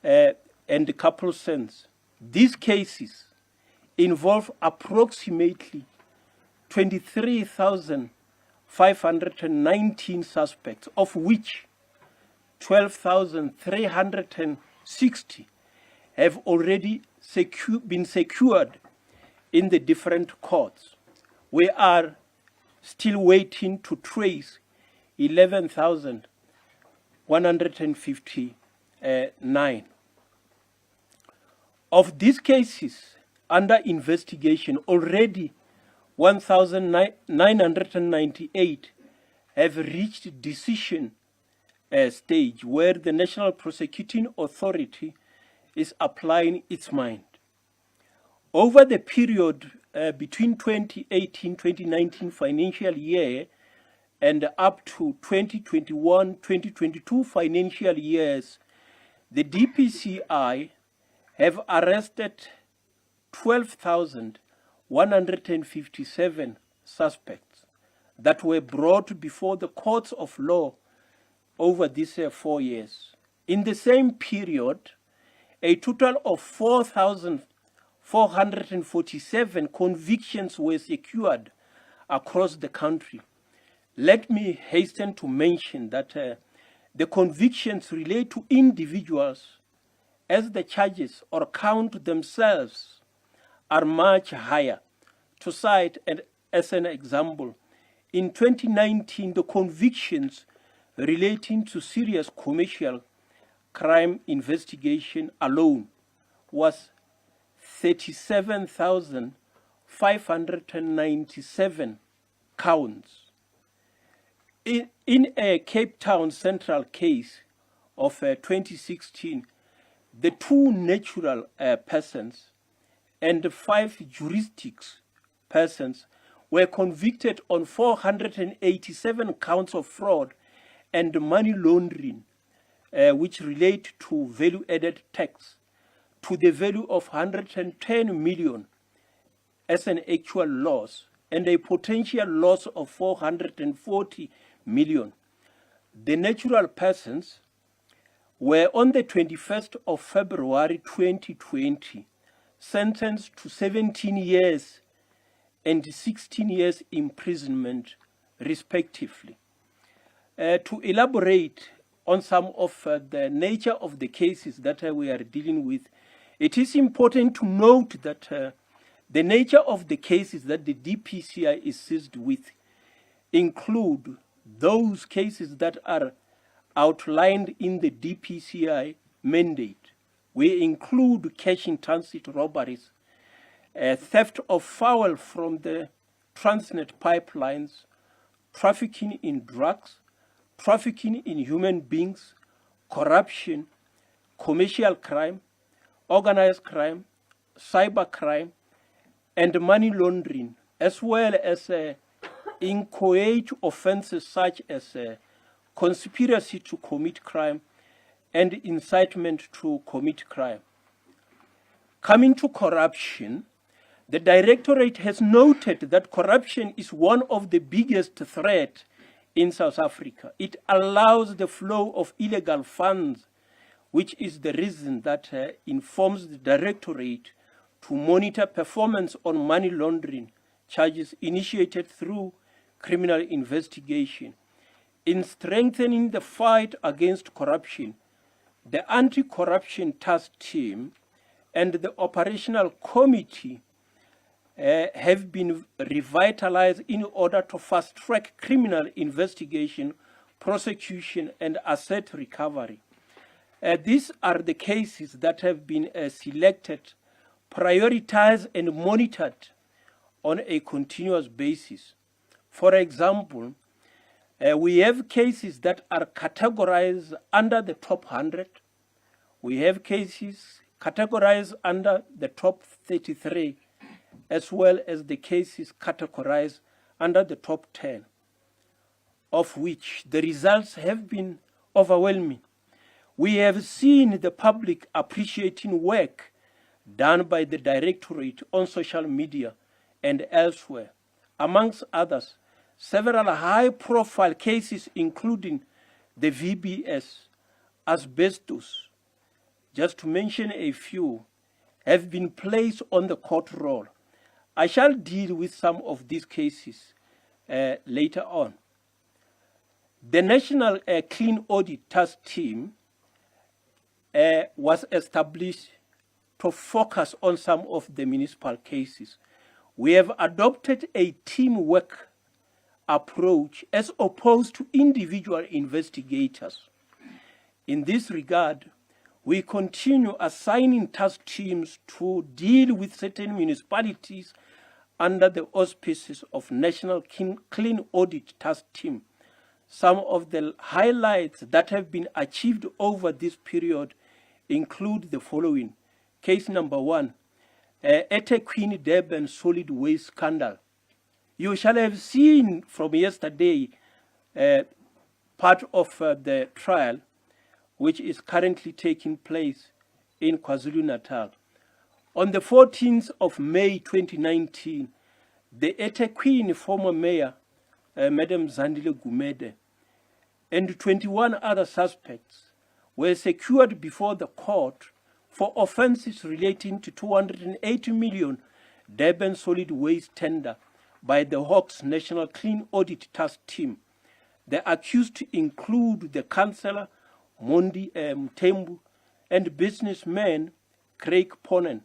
and a couple cents. These cases involve approximately 23,519 suspects, of which 12,360 have already been secured in the different courts. We are still waiting to trace 11,159. Of these cases under investigation, already 1,998 have reached decision stage, where the National Prosecuting Authority is applying its mind. Over the period between 2018-2019 financial year and up to 2021-2022 financial years, the DPCI have arrested 12,157 suspects that were brought before the courts of law over these 4 years. In the same period, a total of 4,447 convictions were secured across the country. Let me hasten to mention that the convictions relate to individuals, as the charges or count themselves are much higher. To cite as an example, in 2019, the convictions relating to serious commercial crime investigation alone was 37,597 counts. In a Cape Town Central case of 2016, the 2 natural persons and 5 juristic persons were convicted on 487 counts of fraud and money laundering, which relate to value-added tax to the value of 110 million as an actual loss and a potential loss of 440 million. The natural persons were on the 21st of February 2020 sentenced to 17 years and 16 years imprisonment respectively. To elaborate on some of the nature of the cases that we are dealing with, it is important to note that the nature of the cases that the DPCI is seized with include those cases that are outlined in the DPCI mandate. We include cash in transit robberies, theft of fuel from the Transnet pipelines, trafficking in drugs, trafficking in human beings, corruption, commercial crime, organized crime, cyber crime, and money laundering, as well as inchoate offenses such as conspiracy to commit crime and incitement to commit crime. Coming to corruption, the Directorate has noted that corruption is one of the biggest threats in South Africa. It allows the flow of illegal funds, which is the reason that informs the Directorate to monitor performance on money laundering charges initiated through criminal investigation. In strengthening the fight against corruption, the Anti-Corruption Task Team and the Operational Committee have been revitalized in order to fast-track criminal investigation, prosecution, and asset recovery. These are the cases that have been selected, prioritized, and monitored on a continuous basis. For example, we have cases that are categorized under the top 100. We have cases categorized under the top 33, as well as the cases categorized under the top 10, of which the results have been overwhelming. We have seen the public appreciating work done by the Directorate on social media and elsewhere. Amongst others, several high-profile cases including the VBS, asbestos, just to mention a few, have been placed on the court roll. I shall deal with some of these cases later on. The National Clean Audit Task Team was established to focus on some of the municipal cases. We have adopted a teamwork approach as opposed to individual investigators. In this regard, we continue assigning task teams to deal with certain municipalities under the auspices of National Clean Audit Task Team. Some of the highlights that have been achieved over this period include the following. Case number 1, eThekwini Durban solid waste scandal. You shall have seen from yesterday part of the trial which is currently taking place in KwaZulu-Natal. On the 14th of May 2019, the eThekwini former mayor, Madam Zandile Gumede, and 21 other suspects were secured before the court for offences relating to 280 million Durban solid waste tender by the Hawks National Clean Audit Task Team. The accused include the councillor, Mondi Mtembu, and businessman Craig Ponen.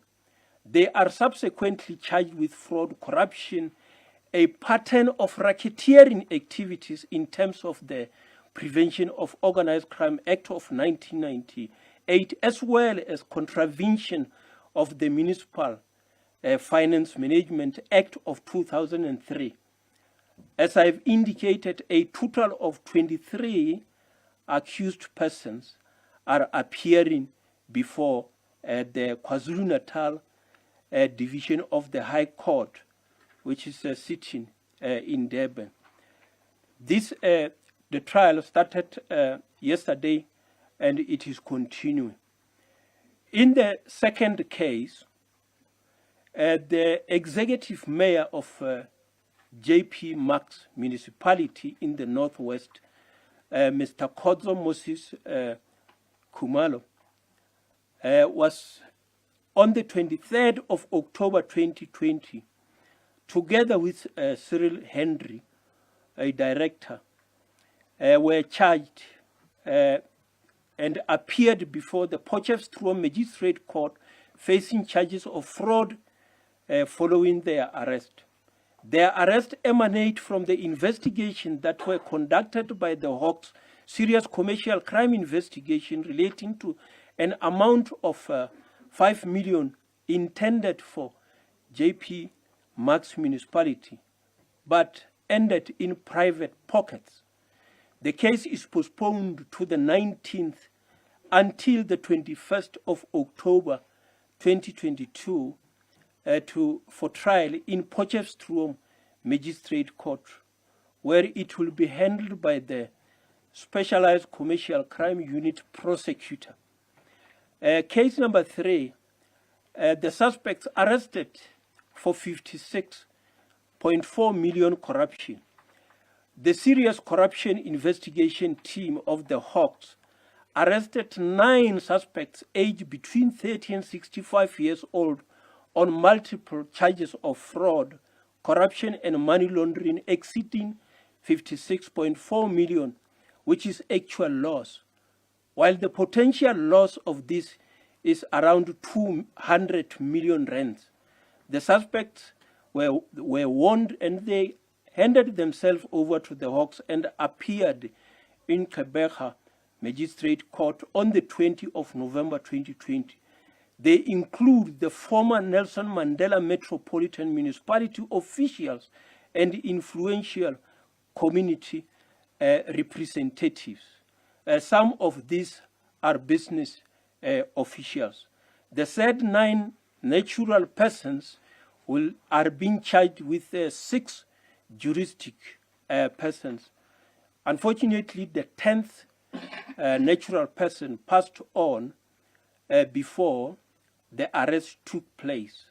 They are subsequently charged with fraud, corruption, a pattern of racketeering activities in terms of the Prevention of Organized Crime Act of 1998, as well as contravention of the Municipal Finance Management Act of 2003. As I've indicated, a total of 23 accused persons are appearing before the KwaZulu-Natal division of the High Court, which is sitting in Durban. The trial started yesterday and it is continuing. In the second case, the executive mayor of JP Max municipality in the Northwest, Mr. Kodzo Moses Khumalo, was on the 23rd of October 2020, together with Cyril Henry, a director, were charged and appeared before the Potchefstroom Magistrate Court facing charges of fraud following their arrest. Their arrest emanates from the investigation that were conducted by the Hawks Serious Commercial Crime Investigation relating to an amount of 5 million intended for JP Max municipality, but ended in private pockets. The case is postponed to the 19th until the 21st of October 2022 for trial in Potchefstroom Magistrate Court, where it will be handled by the Specialized Commercial Crime Unit prosecutor. Case number 3, the suspects arrested for 56.4 million corruption. The Serious Corruption Investigation Team of the Hawks arrested 9 suspects aged between 30 and 65 years old on multiple charges of fraud, corruption and money laundering exceeding 56.4 million, which is actual loss, while the potential loss of this is around 200 million rands. The suspects were warned and they handed themselves over to the Hawks and appeared in Gqeberha Magistrate Court on the 20th of November 2020. They include the former Nelson Mandela Metropolitan Municipality officials and influential community representatives. Some of these are business officials. The said 9 natural persons are being charged with 6 juristic persons. Unfortunately, the 10th natural person passed on before the arrest took place.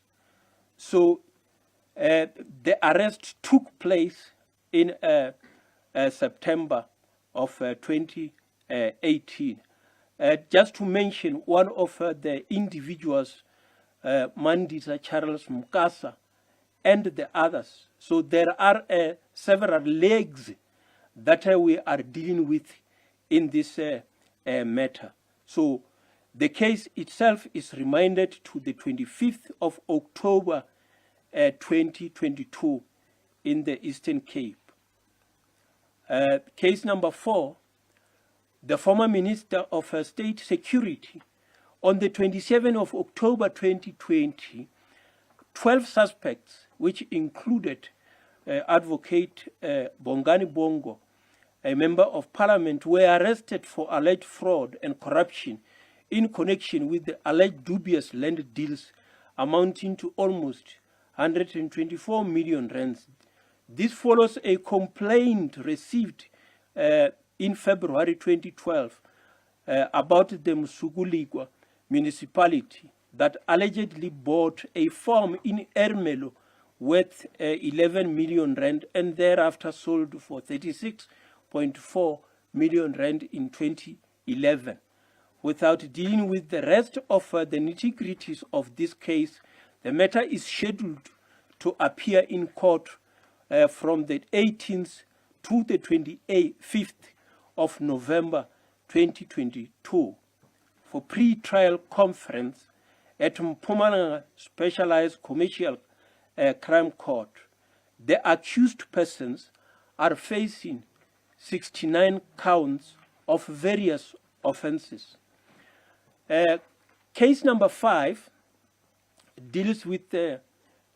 So the arrest took place in September of 2018. Just to mention one of the individuals, Mandisa Charles Mukasa, and the others. So there are several legs that we are dealing with in this matter. So the case itself is remanded to the 25th of October 2022 in the Eastern Cape. Case number 4, the former Minister of State Security, on the 27th of October 2020, 12 suspects, which included Advocate Bongani Bongo, a member of parliament, were arrested for alleged fraud and corruption in connection with the alleged dubious land deals amounting to almost 124 million rands. This follows a complaint received in February 2012 about the Msuguligwa municipality that allegedly bought a farm in Ermelo worth 11 million rand and thereafter sold for 36.4 million rand in 2011. Without dealing with the rest of the nitty-gritties of this case, the matter is scheduled to appear in court from the 18th to the 25th of November 2022 for pre-trial conference at Mpumalanga Specialized Commercial Crime Court. The accused persons are facing 69 counts of various offenses. Case number 5 deals with the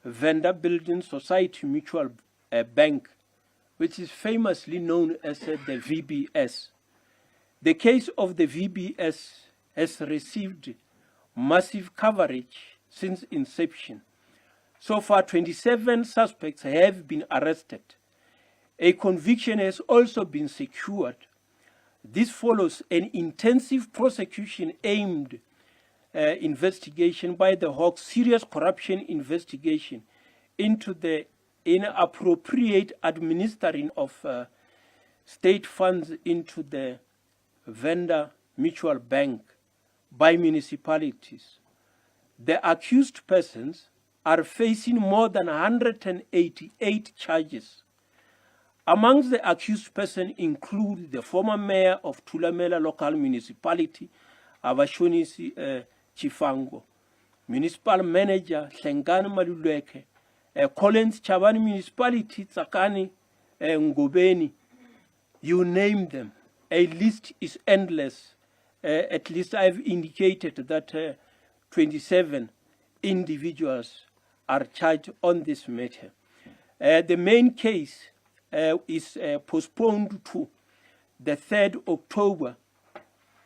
Vendor Building Society Mutual Bank, which is famously known as the VBS. The case of the VBS has received massive coverage since inception. So far, 27 suspects have been arrested. A conviction has also been secured. This follows an intensive prosecution aimed investigation by the Hawks serious corruption investigation into the inappropriate administering of state funds into the Vendor Mutual Bank by municipalities. The accused persons are facing more than 188 charges. Amongst the accused persons include the former mayor of Thulamela local municipality, Abashonisi Chifango, municipal manager Hlengani Maluleke, Collins Chabani municipality, Tsakani Ngobeni, you name them. A list is endless. At least I've indicated that 27 individuals are charged on this matter. The main case is postponed to the 3rd October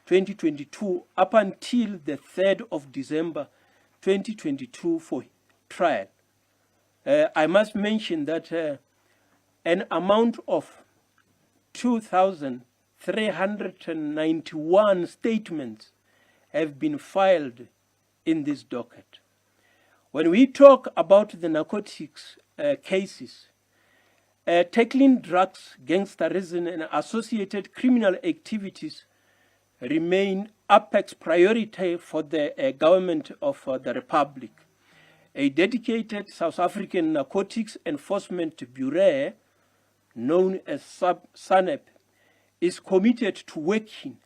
2022 up until the 3rd of December 2022 for trial. I must mention that an amount of 2,391 statements have been filed in this docket. When we talk about the narcotics cases, tackling drugs, gangsterism, and associated criminal activities remain apex priority for the government of the Republic. A dedicated South African Narcotics Enforcement Bureau, known as SANEP, is committed to working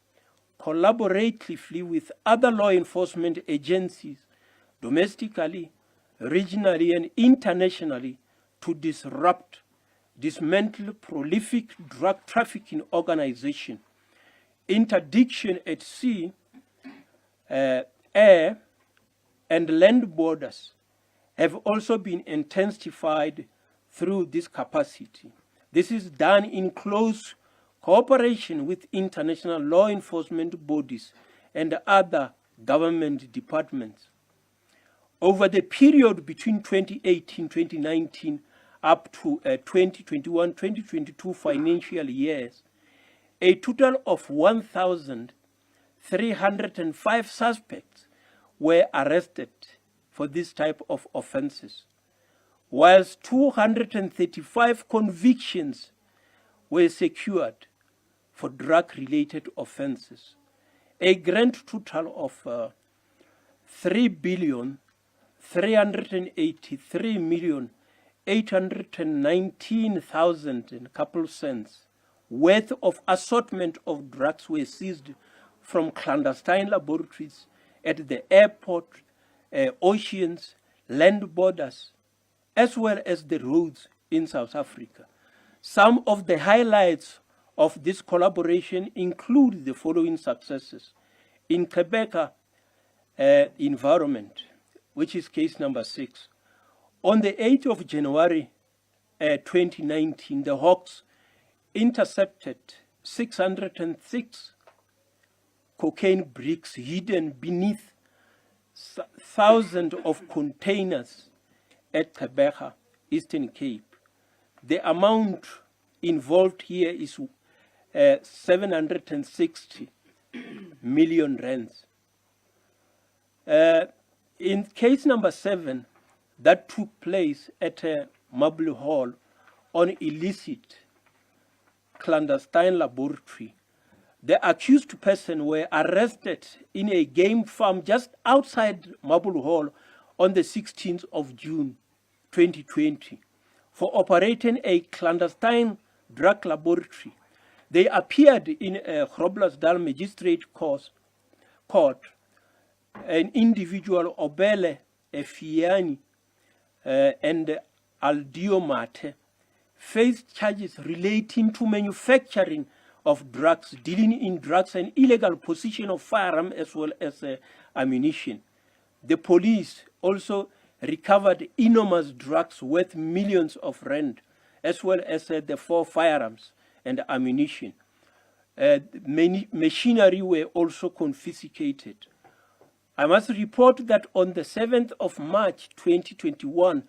collaboratively with other law enforcement agencies domestically, regionally, and internationally to dismantle prolific drug trafficking organization. Interdiction at sea, air, and land borders have also been intensified through this capacity. This is done in close cooperation with international law enforcement bodies and other government departments. Over the period between 2018-2019 up to 2021-2022 financial years, a total of 1,305 suspects were arrested for this type of offenses, whilst 235 convictions were secured for drug-related offenses. a grand total of 3,383,819,000 and a couple cents worth of assortment of drugs were seized from clandestine laboratories at the airport, oceans, land borders, as well as the roads in South Africa. Some of the highlights of this collaboration include the following successes. In Quebec environment, which is case number 6, on the 8th of January 2019, the Hawks intercepted 606 cocaine bricks hidden beneath thousands of containers at Quebec, Eastern Cape. The amount involved here is 760 million rands. In case number 7, that took place at Marble Hall on illicit clandestine laboratory, the accused person were arrested in a game farm just outside Marble Hall on the 16th of June 2020 for operating a clandestine drug laboratory. They appeared in a Groblersdal Magistrate Court. An individual, Obele Efiani and Aldio Mate, faced charges relating to manufacturing of drugs, dealing in drugs, and illegal possession of firearms as well as ammunition. The police also recovered enormous drugs worth millions of rand, as well as the 4 firearms and ammunition. Machinery were also confiscated. I must report that on the 7th of March 2021,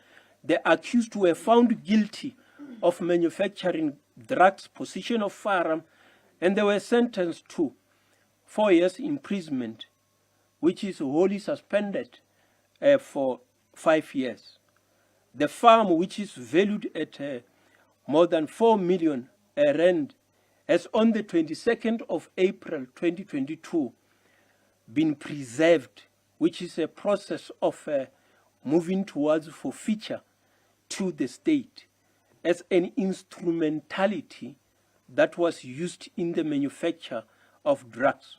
the accused were found guilty of manufacturing drugs, possession of firearms, and they were sentenced to 4 years imprisonment, which is wholly suspended for 5 years. The farm, which is valued at more than 4 million rand, has on the 22nd of April 2022 been preserved, which is a process of moving towards forfeiture to the state as an instrumentality that was used in the manufacture of drugs.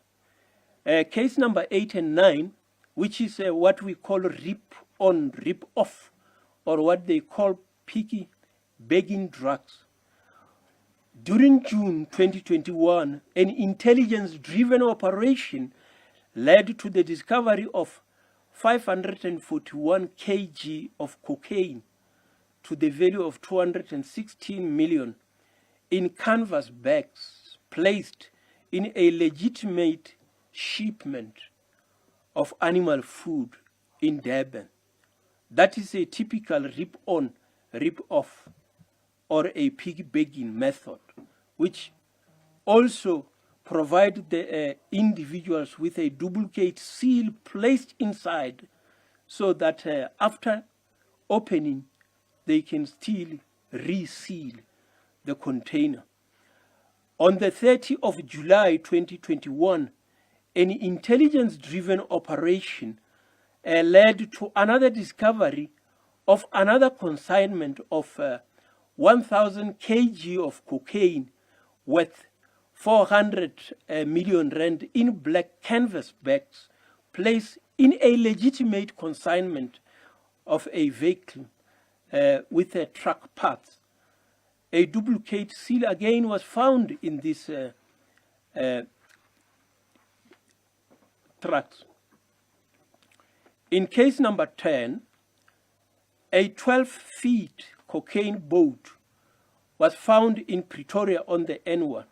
Case number 8 and 9, which is what we call rip-on, rip-off, or what they call picky begging drugs. During June 2021, an intelligence-driven operation led to the discovery of 541 kg of cocaine to the value of 216 million in canvas bags placed in a legitimate shipment of animal food in Durban. That is a typical rip-on, rip-off, or a piggybagging method, which also provide the individuals with a duplicate seal placed inside so that after opening, they can still reseal the container. On the 30th of July 2021, an intelligence-driven operation led to another discovery of another consignment of 1,000 kg of cocaine worth 400 million rand in black canvas bags placed in a legitimate consignment of a vehicle with a truck parts. A duplicate seal again was found in these trucks. In case number 10, a 12-feet cocaine boat was found in Pretoria on the N1.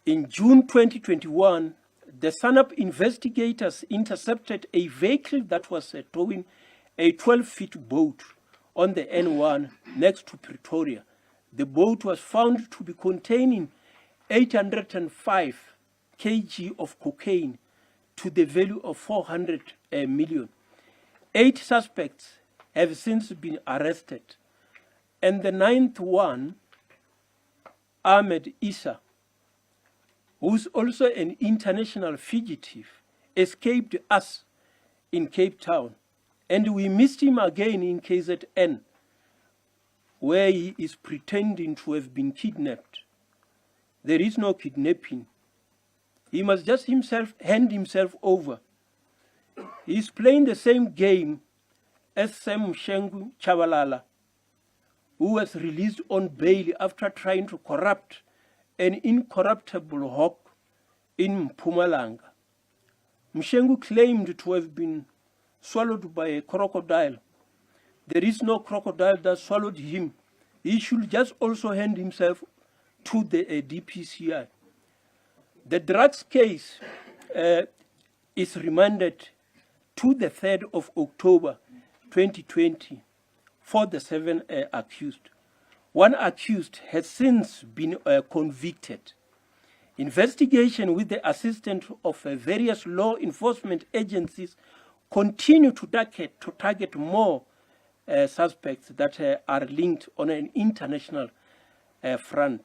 In June 2021, the SANAP investigators intercepted a vehicle that was towing a 12-feet boat on the N1 next to Pretoria. The boat was found to be containing 805 kg of cocaine to the value of 400 million. 8 suspects have since been arrested, and the 9th one, Ahmed Issa, who is also an international fugitive, escaped us in Cape Town, and we missed him again in KZN, where he is pretending to have been kidnapped. There is no kidnapping. He must just hand himself over. He is playing the same game as Sam Mshengu Chabalala, who was released on bail after trying to corrupt an incorruptible hawk in Mpumalanga. Mshengu claimed to have been swallowed by a crocodile. There is no crocodile that swallowed him. He should just also hand himself to the DPCI. The drugs case is remanded to the 3rd of October 2020 for the 7 accused. One accused has since been convicted. Investigation with the assistance of various law enforcement agencies continue to target more suspects that are linked on an international front.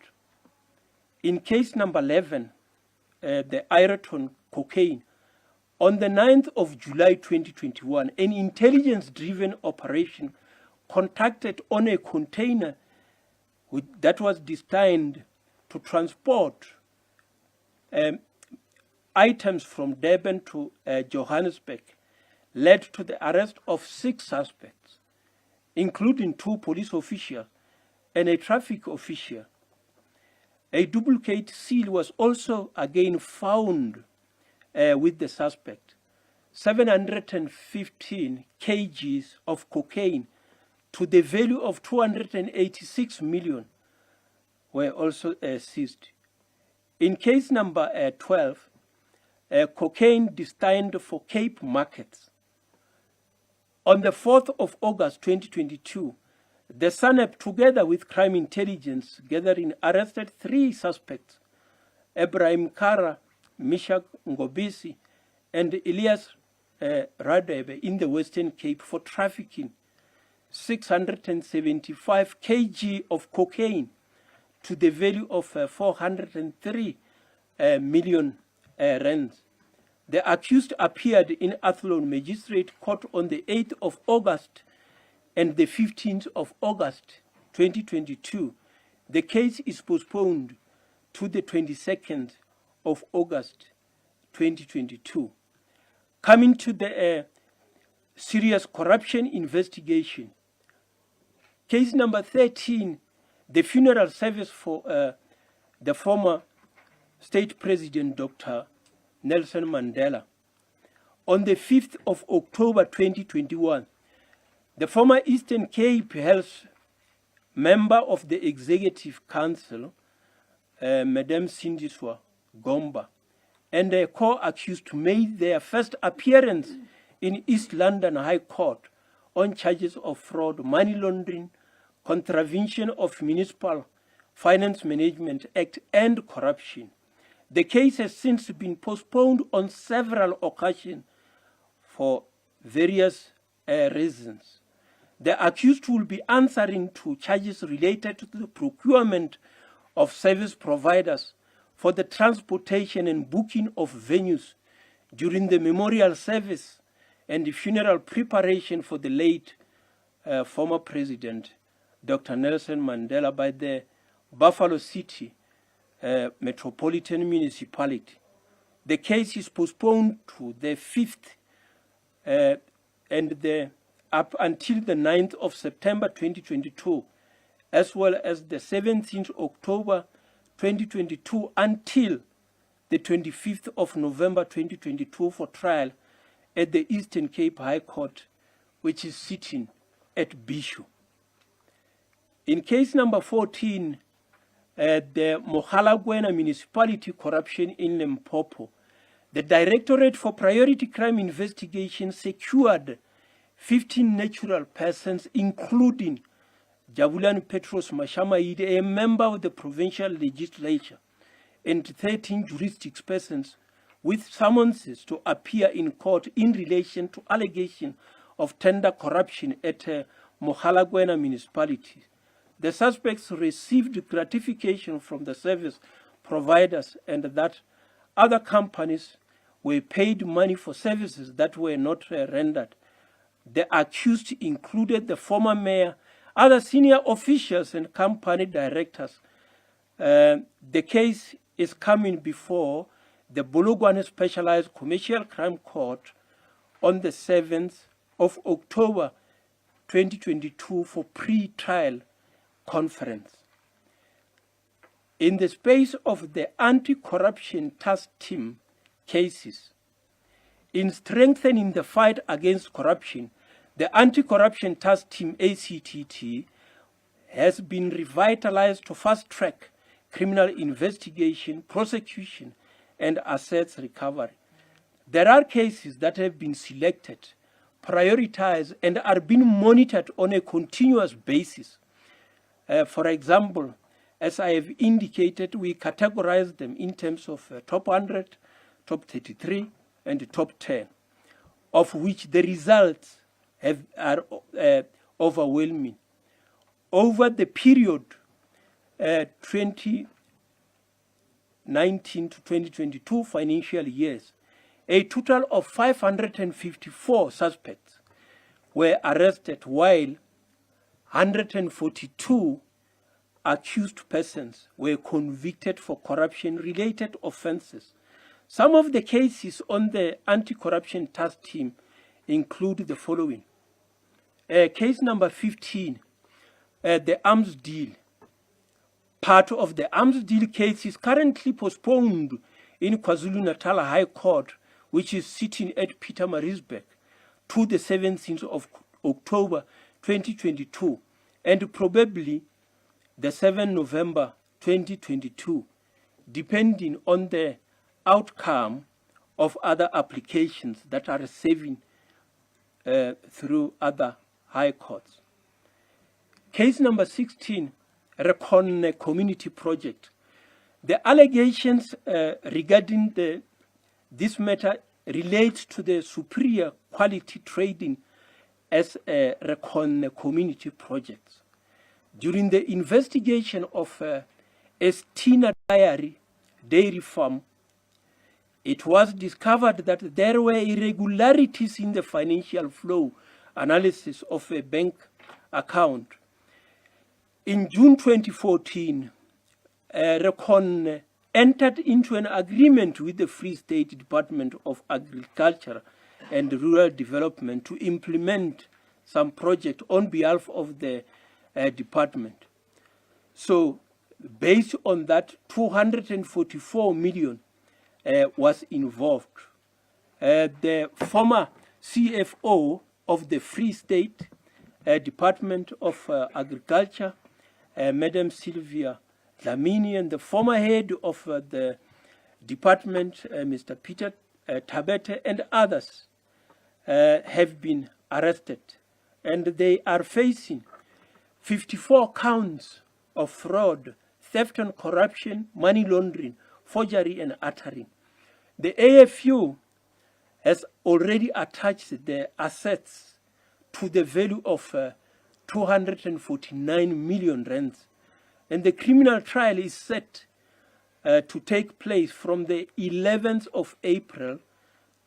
In case number 11, the Ireton cocaine, on the 9th of July 2021, an intelligence-driven operation conducted on a container that was destined to transport items from Durban to Johannesburg led to the arrest of 6 suspects, including 2 police officials and a traffic official. A duplicate seal was also again found with the suspect. 715 kgs of cocaine to the value of 286 million were also seized. In case number 12, cocaine destined for Cape markets. On the 4th of August 2022, the SANEP, together with crime intelligence gathering, arrested 3 suspects, Ibrahim Kara, Mishak Ngobisi, and Elias Radebe in the Western Cape for trafficking 675 kg of cocaine to the value of 403 million rands. The accused appeared in Athlone Magistrate Court on the 8th of August and the 15th of August 2022. The case is postponed to the 22nd of August 2022. Coming to the serious corruption investigation. Case number 13, the funeral service for the former state president, Dr. Nelson Mandela. On the 5th of October 2021, the former Eastern Cape Health member of the Executive Council, Madame Sindiswa Gomba, and a co-accused made their first appearance in East London High Court on charges of fraud, money laundering, contravention of Municipal Finance Management Act, and corruption. The case has since been postponed on several occasions for various reasons. The accused will be answering to charges related to the procurement of service providers for the transportation and booking of venues during the memorial service and the funeral preparation for the late former president, Dr. Nelson Mandela, by the Buffalo City Metropolitan Municipality. The case is postponed to the 5th and up until the 9th of September 2022, as well as the 17th October 2022 until the 25th of November 2022 for trial at the Eastern Cape High Court, which is sitting at Bishu. In case number 14, the Mogalakwena Municipality corruption in Limpopo, the Directorate for Priority Crime Investigation secured 15 natural persons, including Jabulani Petros Mashamaide, a member of the provincial legislature, and 13 juristic persons with summonses to appear in court in relation to allegation of tender corruption at Mogalakwena Municipality. The suspects received gratification from the service providers and that other companies were paid money for services that were not rendered. The accused included the former mayor, other senior officials and company directors. The case is coming before the Bulugwane Specialized Commercial Crime Court on the 7th of October 2022 for pre-trial conference. In the space of the anti-corruption task team cases, in strengthening the fight against corruption, the anti-corruption task team ACTT has been revitalized to fast-track criminal investigation, prosecution, and assets recovery. There are cases that have been selected, prioritized, and are being monitored on a continuous basis. For example, as I have indicated, we categorize them in terms of top 100, top 33, and top 10, of which the results are overwhelming. Over the period 2019 to 2022 financial years, a total of 554 suspects were arrested, while 142 accused persons were convicted for corruption-related offenses. Some of the cases on the anti-corruption task team include the following. Case number 15, the arms deal. Part of the arms deal case is currently postponed in KwaZulu-Natal High Court, which is sitting at Pietermaritzburg, to the 17th of October 2022, and probably the 7th November 2022, depending on the outcome of other applications that are serving through other high courts. Case number 16, Recon Community Project. The allegations regarding this matter relates to the superior quality trading as a Recon Community Projects. During the investigation of Estina Dairy Farm, it was discovered that there were irregularities in the financial flow analysis of a bank account. In June 2014, Recon entered into an agreement with the Free State Department of Agriculture and Rural Development to implement some project on behalf of the department. So based on that, 244 million was involved. The former CFO of the Free State Department of Agriculture, Madam Sylvia Dlamini, and the former head of the department, Mr. Peter Tabete, and others have been arrested, and they are facing 54 counts of fraud, theft and corruption, money laundering, forgery, and uttering. The AFU has already attached the assets to the value of 249 million rands, and the criminal trial is set to take place from the 11th of April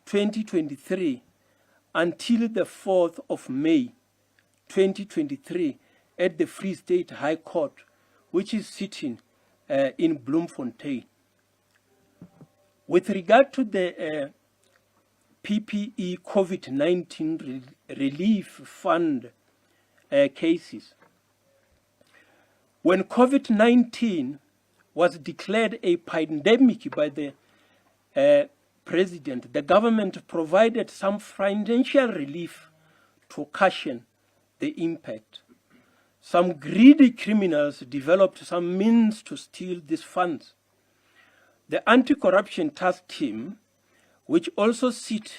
2023 until the 4th of May 2023 at the Free State High Court, which is sitting in Bloemfontein. With regard to the PPE COVID-19 relief fund cases, when COVID-19 was declared a pandemic by the president, the government provided some financial relief to cushion the impact. Some greedy criminals developed some means to steal these funds. The Anti-Corruption Task Team, which also sits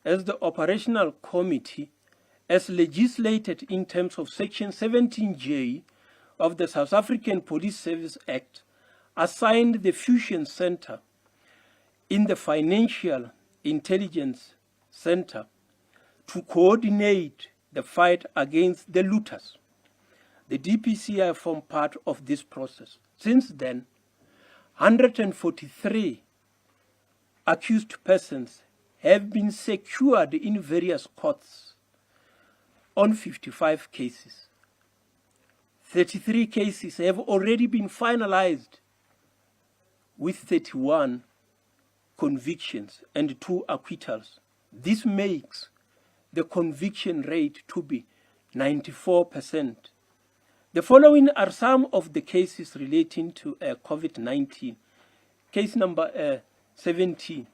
as the operational committee as legislated in terms of Section 17J of the South African Police Service Act, assigned the Fusion Center in the Financial Intelligence Center to coordinate the fight against the looters. The DPCI formed part of this process. Since then, 143 accused persons have been secured in various courts on 55 cases. 33 cases have already been finalized with 31 convictions and 2 acquittals. This makes the conviction rate to be 94%. The following are some of the cases relating to COVID-19. Case number 17.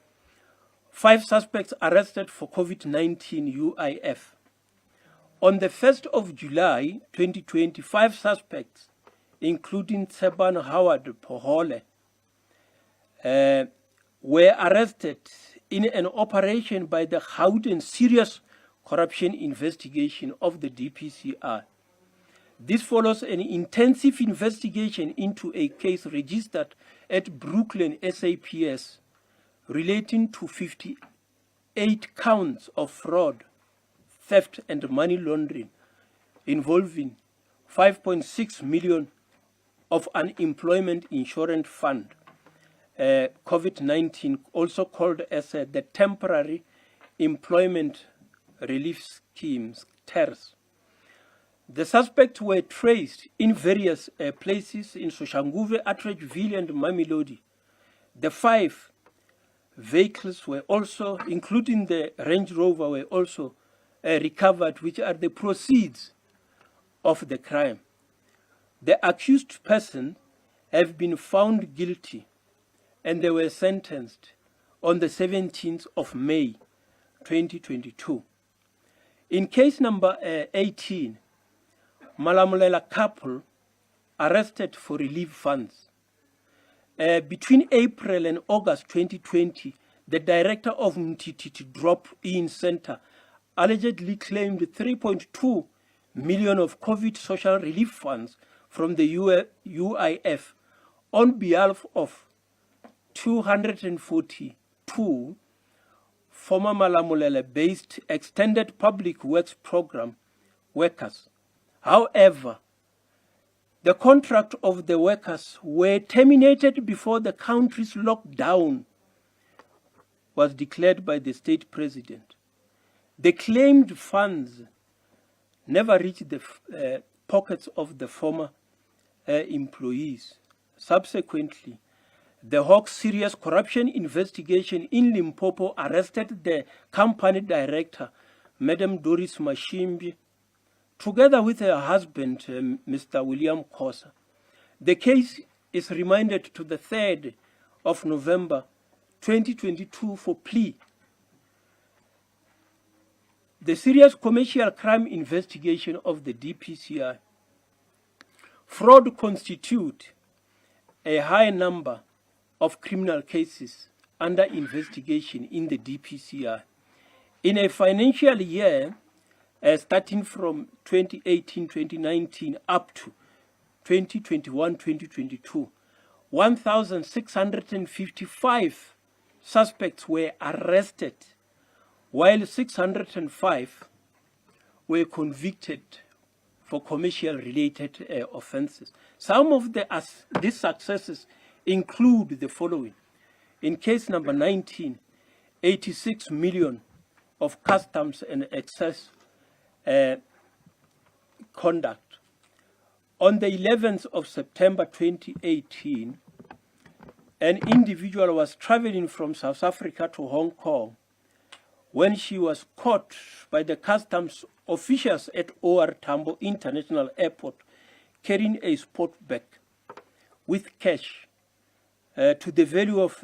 5 suspects arrested for COVID-19 UIF. On the 1st of July 2020, 5 suspects, including Tseban Howard Pohole, were arrested in an operation by the Gauteng Serious Corruption Investigation of the DPCI. This follows an intensive investigation into a case registered at Brooklyn SAPS relating to 58 counts of fraud, theft and money laundering involving 5.6 million of unemployment insurance fund, COVID-19, also called as the Temporary Employment Relief Schemes, TERS. The suspects were traced in various places in Soshanguve, Atteridgeville, and Mamelodi. The 5 vehicles were also, including the Range Rover, were also recovered, which are the proceeds of the crime. The accused persons have been found guilty and they were sentenced on the 17th of May 2022. In case number 18, Malamulela couple arrested for relief funds. Between April and August 2020, the director of Mtiti Drop-In Center allegedly claimed 3.2 million of COVID social relief funds from the UIF on behalf of 242 former Malamulele-based Extended Public Works Program workers. However, the contract of the workers were terminated before the country's lockdown was declared by the state president. The claimed funds never reached the pockets of the former employees. Subsequently, the Hawks Serious Corruption Investigation in Limpopo arrested the company director, Madam Doris Mashimbi, together with her husband, Mr. William Khosa. The case is remanded to the 3rd of November 2022 for plea. The Serious Commercial Crime Investigation of the DPCI. Fraud constitutes a high number of criminal cases under investigation in the DPCI. In a financial year, starting from 2018-2019 up to 2021-2022, 1,655 suspects were arrested, while 605 were convicted for commercial-related offenses. Some of these successes include the following. In case number 19, 86 million of customs and excess conduct. On the 11th of September 2018, an individual was traveling from South Africa to Hong Kong when she was caught by the customs officials at OR Tambo International Airport carrying a sport bag with cash to the value of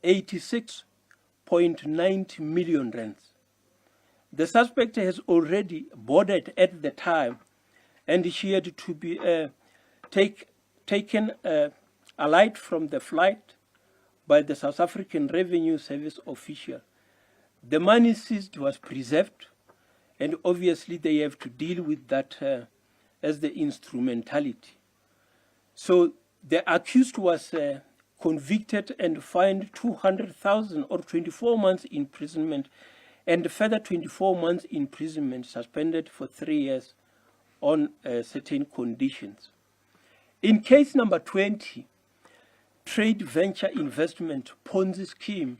86.90 million rands. The suspect has already boarded at the time, and she had to be taken alight from the flight by the South African Revenue Service official. The money seized was preserved, and obviously they have to deal with that as the instrumentality. So the accused was convicted and fined 200,000 or 24 months imprisonment, and further 24 months imprisonment, suspended for 3 years on certain conditions. In case number 20, trade venture investment Ponzi scheme.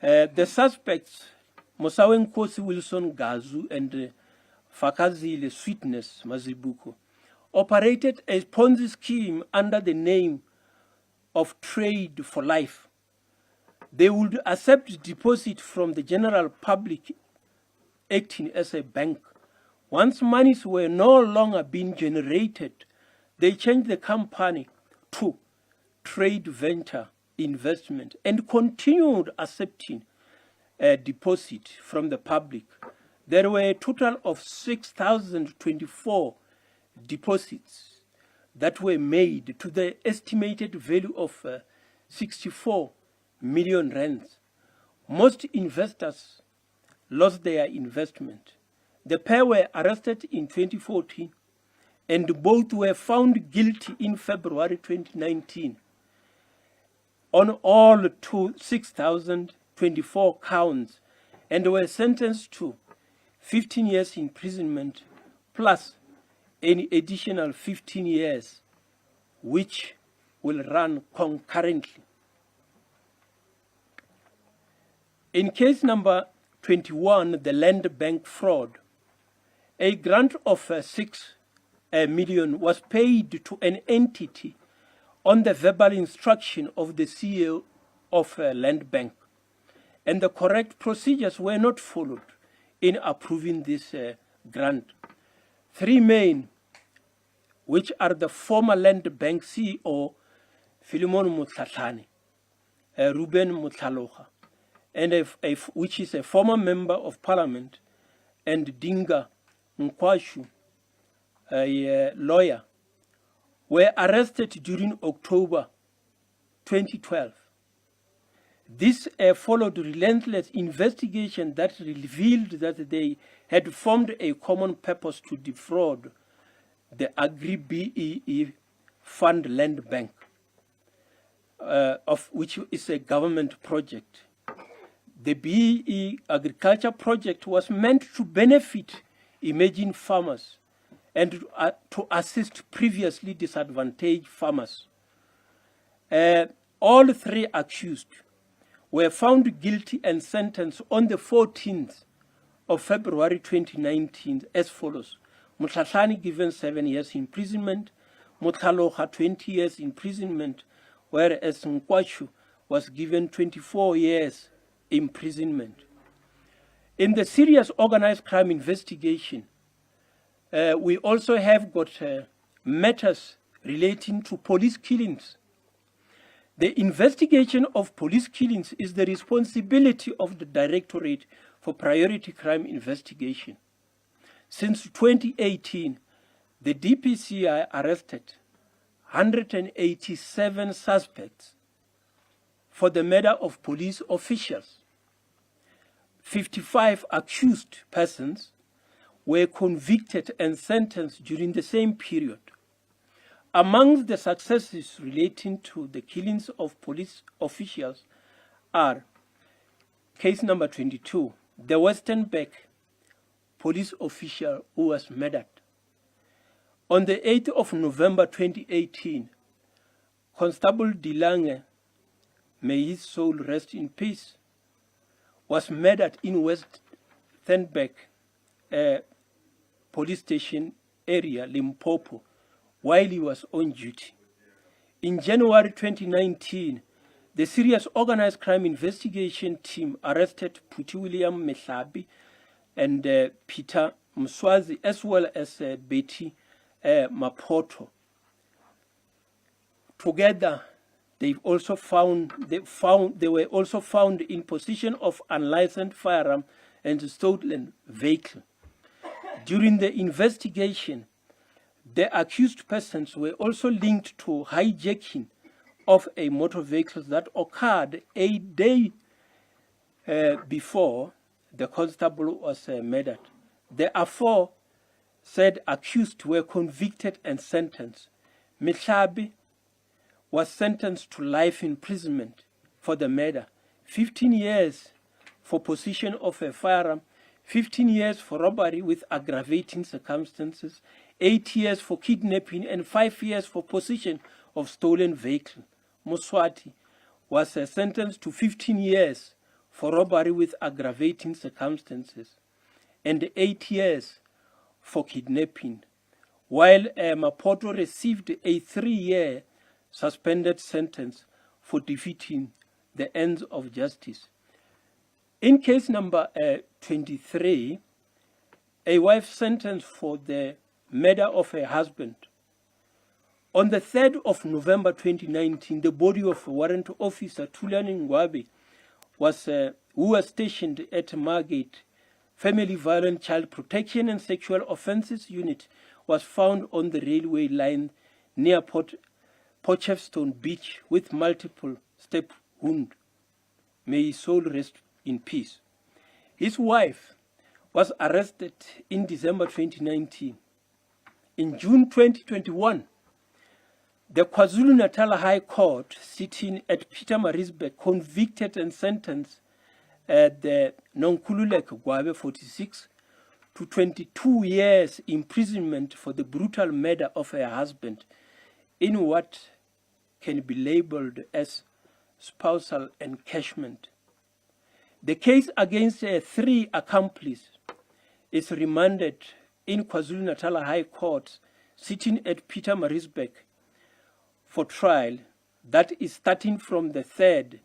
The suspects, Mosawenkosi Wilson Gazu and Fakazile Sweetness Mazibuko, operated a Ponzi scheme under the name of Trade for Life. They would accept deposit from the general public acting as a bank. Once monies were no longer being generated, they changed the company to Trade Venture Investment and continued accepting a deposit from the public. There were a total of 6,024 deposits that were made to the estimated value of 64 million rands. Most investors lost their investment. The pair were arrested in 2014 and both were found guilty in February 2019 on all 6,024 counts and were sentenced to 15 years imprisonment plus an additional 15 years, which will run concurrently. In case number 21, the land bank fraud, a grant of 6 million was paid to an entity on the verbal instruction of the CEO of Land Bank, and the correct procedures were not followed in approving this grant. 3 men, which are the former Land Bank CEO, Philemon Mutlatlane, Ruben Mutlaloga, and which is a former member of parliament, and Dinga Nkwashu, a lawyer, were arrested during October 2012. This followed relentless investigation that revealed that they had formed a common purpose to defraud the Agri-BEE Fund Land Bank, of which is a government project. The BEE agriculture project was meant to benefit emerging farmers and to assist previously disadvantaged farmers. All 3 accused were found guilty and sentenced on the 14th of February 2019 as follows. Mutlatlane given 7 years imprisonment, Mutlaloga 20 years imprisonment, whereas Nkwashu was given 24 years imprisonment. In the serious organized crime investigation, we also have got matters relating to police killings. The investigation of police killings is the responsibility of the Directorate for Priority Crime Investigation. Since 2018, the DPCI arrested 187 suspects for the murder of police officials. 55 accused persons were convicted and sentenced during the same period. Among the successes relating to the killings of police officials are case number 22, the Westernburg police official who was murdered. On the 8th of November 2018, Constable Dilange, may his soul rest in peace, was murdered in Westernburg police station area, Limpopo, while he was on duty. In January 2019, the Serious Organized Crime Investigation Team arrested Puti William Mehlabi and Peter Mswazi, as well as Betty Mapoto. Together, they were also found in possession of unlicensed firearm and stolen vehicle. During the investigation, the accused persons were also linked to hijacking of a motor vehicle that occurred a day before the constable was murdered. The aforesaid accused were convicted and sentenced. Mehlabi was sentenced to life imprisonment for the murder, 15 years for possession of a firearm, 15 years for robbery with aggravating circumstances, 8 years for kidnapping, and 5 years for possession of stolen vehicle. Moswati was sentenced to 15 years for robbery with aggravating circumstances and 8 years for kidnapping, while Mapoto received a 3-year suspended sentence for defeating the ends of justice. In case number 23, a wife sentenced for the murder of her husband. On the 3rd of November 2019, the body of Warrant Officer Tulani Ngwabe who was stationed at Margate Family Violent Child Protection and Sexual Offences Unit was found on the railway line near Potchefstroom Beach with multiple stab wounds. May his soul rest in peace. His wife was arrested in December 2019. In June 2021, the KwaZulu-Natal High Court, sitting at Pietermaritzburg, convicted and sentenced the Nonkululeko Gwabe, 46, to 22 years imprisonment for the brutal murder of her husband in what can be labeled as spousal encashment. The case against 3 accomplices is remanded in KwaZulu-Natal High Court, sitting at Pietermaritzburg, for trial that is starting from the 3rd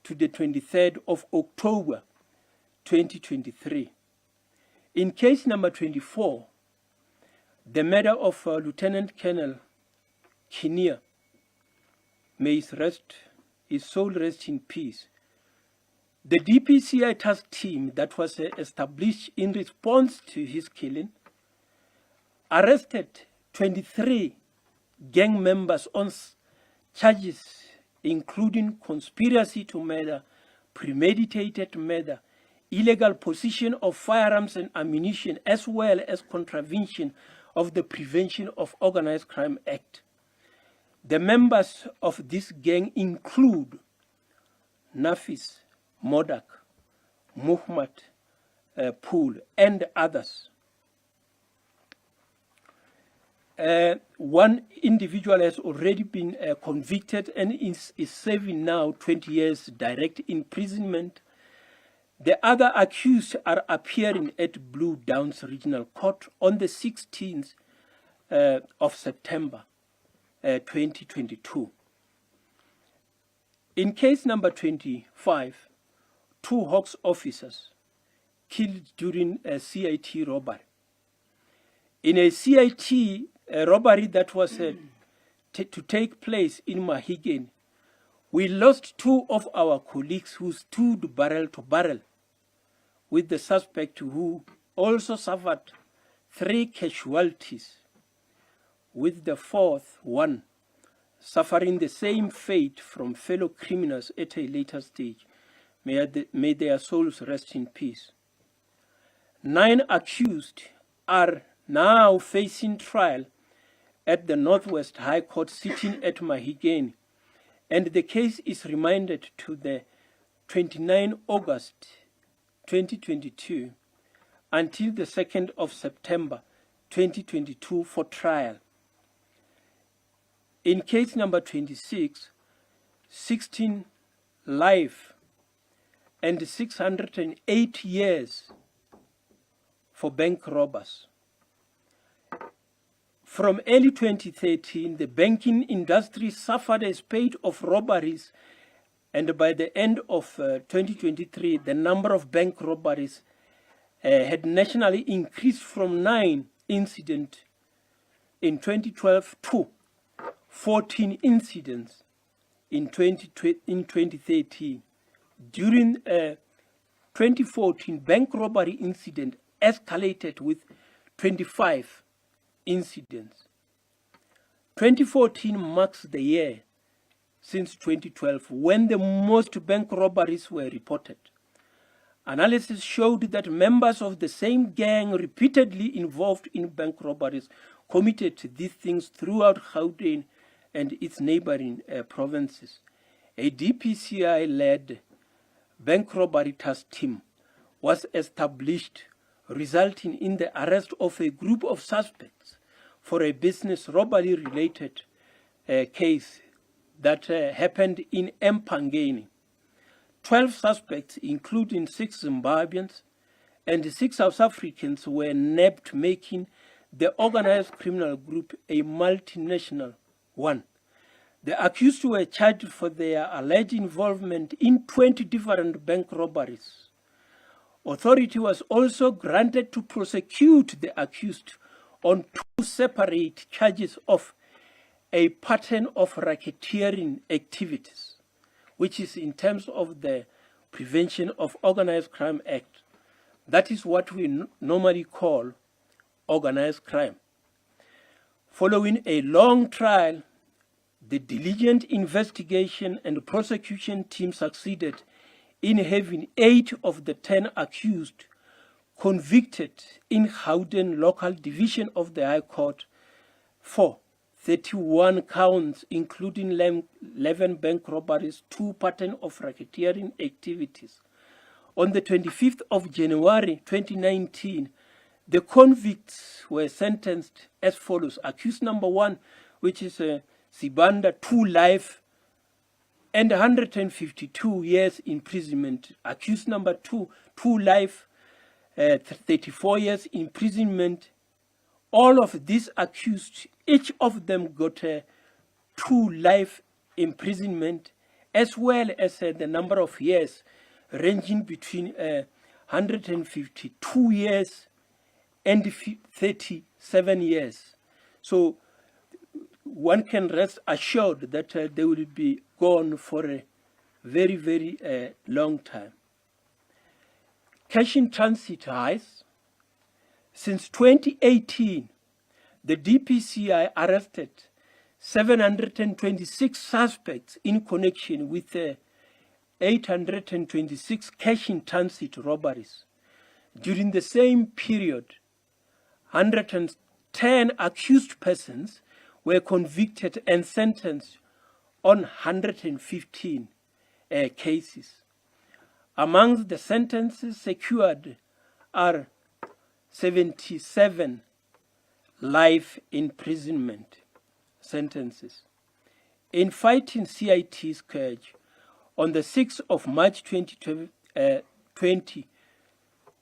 to the 23rd of October 2023. In case number 24, the murder of Lieutenant Colonel Kinia, may his soul rest in peace. The DPCI task team that was established in response to his killing arrested 23 gang members on charges including conspiracy to murder, premeditated murder, illegal possession of firearms and ammunition, as well as contravention of the Prevention of Organized Crime Act. The members of this gang include Nafis, Modak, Muhammad Pool, and others. One individual has already been convicted and is serving now 20 years direct imprisonment. The other accused are appearing at Blue Downs Regional Court on the 16th of September 2022. In case number 25, 2 Hawks officers killed during a CIT robbery. In a CIT robbery that was to take place in Mahikeng, we lost 2 of our colleagues who stood barrel to barrel with the suspect, who also suffered 3 casualties, with the 4th one suffering the same fate from fellow criminals at a later stage. May their souls rest in peace. 9 accused are now facing trial at the Northwest High Court, sitting at Mahikeng, and the case is remanded to the 29 August 2022 until the 2nd of September 2022 for trial. In case number 26, 16 life and 608 years for bank robbers. From early 2013, the banking industry suffered a spate of robberies, and by the end of 2023, the number of bank robberies had nationally increased from 9 incidents in 2012 to 14 incidents in 2013. During 2014, bank robbery incident escalated with 25 incidents. 2014 marks the year since 2012 when the most bank robberies were reported. Analysis showed that members of the same gang repeatedly involved in bank robberies committed these things throughout Gauteng and its neighboring provinces. A DPCI-led bank robbery task team was established, resulting in the arrest of a group of suspects for a business robbery-related case that happened in Empangeni. 12 suspects, including 6 Zimbabweans and 6 South Africans, were nabbed, making the organized criminal group a multinational one. The accused were charged for their alleged involvement in 20 different bank robberies. Authority was also granted to prosecute the accused on 2 separate charges of a pattern of racketeering activities, which is in terms of the Prevention of Organized Crime Act. That is what we normally call organized crime. Following a long trial, the diligent investigation and prosecution team succeeded in having 8 of the 10 accused convicted in Gauteng Local Division of the High Court for 31 counts, including 11 bank robberies, 2 pattern of racketeering activities. On the 25th of January 2019, the convicts were sentenced as follows. Accused number 1, which is Sibanda, 2 life and 152 years imprisonment. Accused number 2, 2 life, 34 years imprisonment. All of these accused, each of them got 2 life imprisonment, as well as the number of years ranging between 152 years and 37 years. So one can rest assured that they will be gone for a very, very long time. Cash in transit heist. Since 2018, the DPCI arrested 726 suspects in connection with 826 cash in transit robberies. During the same period, 110 accused persons were convicted and sentenced on 115 cases. Among the sentences secured are 77 life imprisonment sentences. In fighting CIT scourge, on the 6th of March 2020,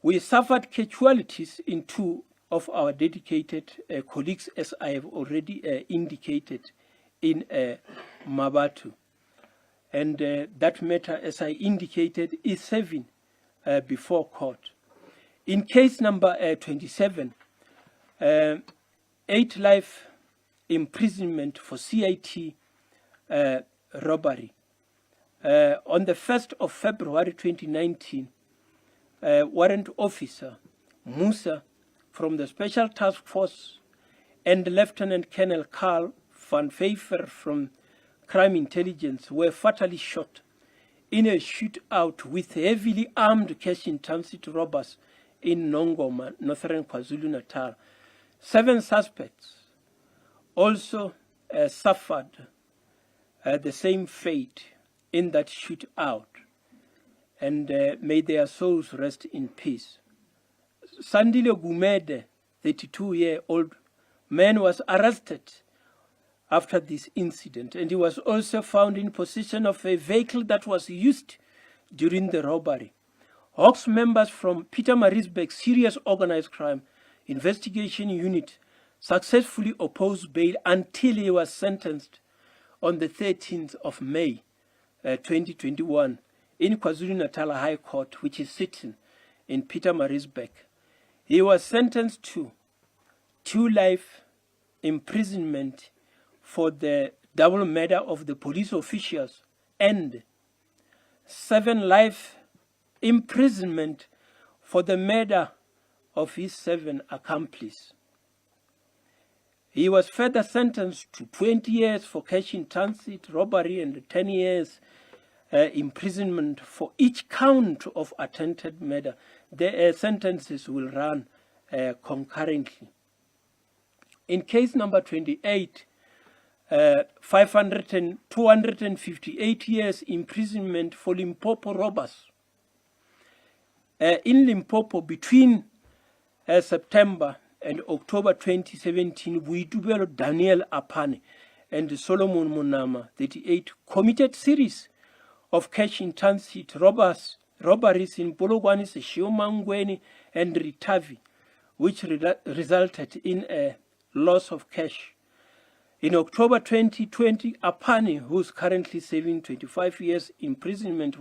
we suffered casualties in 2 of our dedicated colleagues, as I have already indicated in Mabatu. And that matter, as I indicated, is serving before court. In case number 27, 8 life imprisonment for CIT robbery. On the 1st of February 2019, warrant officer Musa from the Special Task Force and Lieutenant Colonel Carl van Pfeiffer from Crime Intelligence were fatally shot in a shootout with heavily armed cash in transit robbers in Nongoma, northern KwaZulu-Natal. 7 suspects also suffered the same fate in that shootout, and may their souls rest in peace. Sandile Gumede, 32-year-old man, was arrested after this incident, and he was also found in possession of a vehicle that was used during the robbery. Hawks members from Pietermaritzburg Serious Organized Crime Investigation Unit successfully opposed bail until he was sentenced on the 13th of May 2021 in KwaZulu-Natal High Court, which is sitting in Pietermaritzburg. He was sentenced to 2 life imprisonment for the double murder of the police officials and 7 life imprisonment for the murder of his 7 accomplices. He was further sentenced to 20 years for cash in transit robbery and 10 years imprisonment for each count of attempted murder. The sentences will run concurrently. In case number 28, 258 years imprisonment for Limpopo robbers. In Limpopo, between September and October 2017, Boitubelo Daniel Apane, and Solomon Munama, 38, committed series of cash in transit robberies in Polokwane, Shiomangweni, and Ritavi, which resulted in a loss of cash. In October 2020, Apani, who is currently serving 25 years imprisonment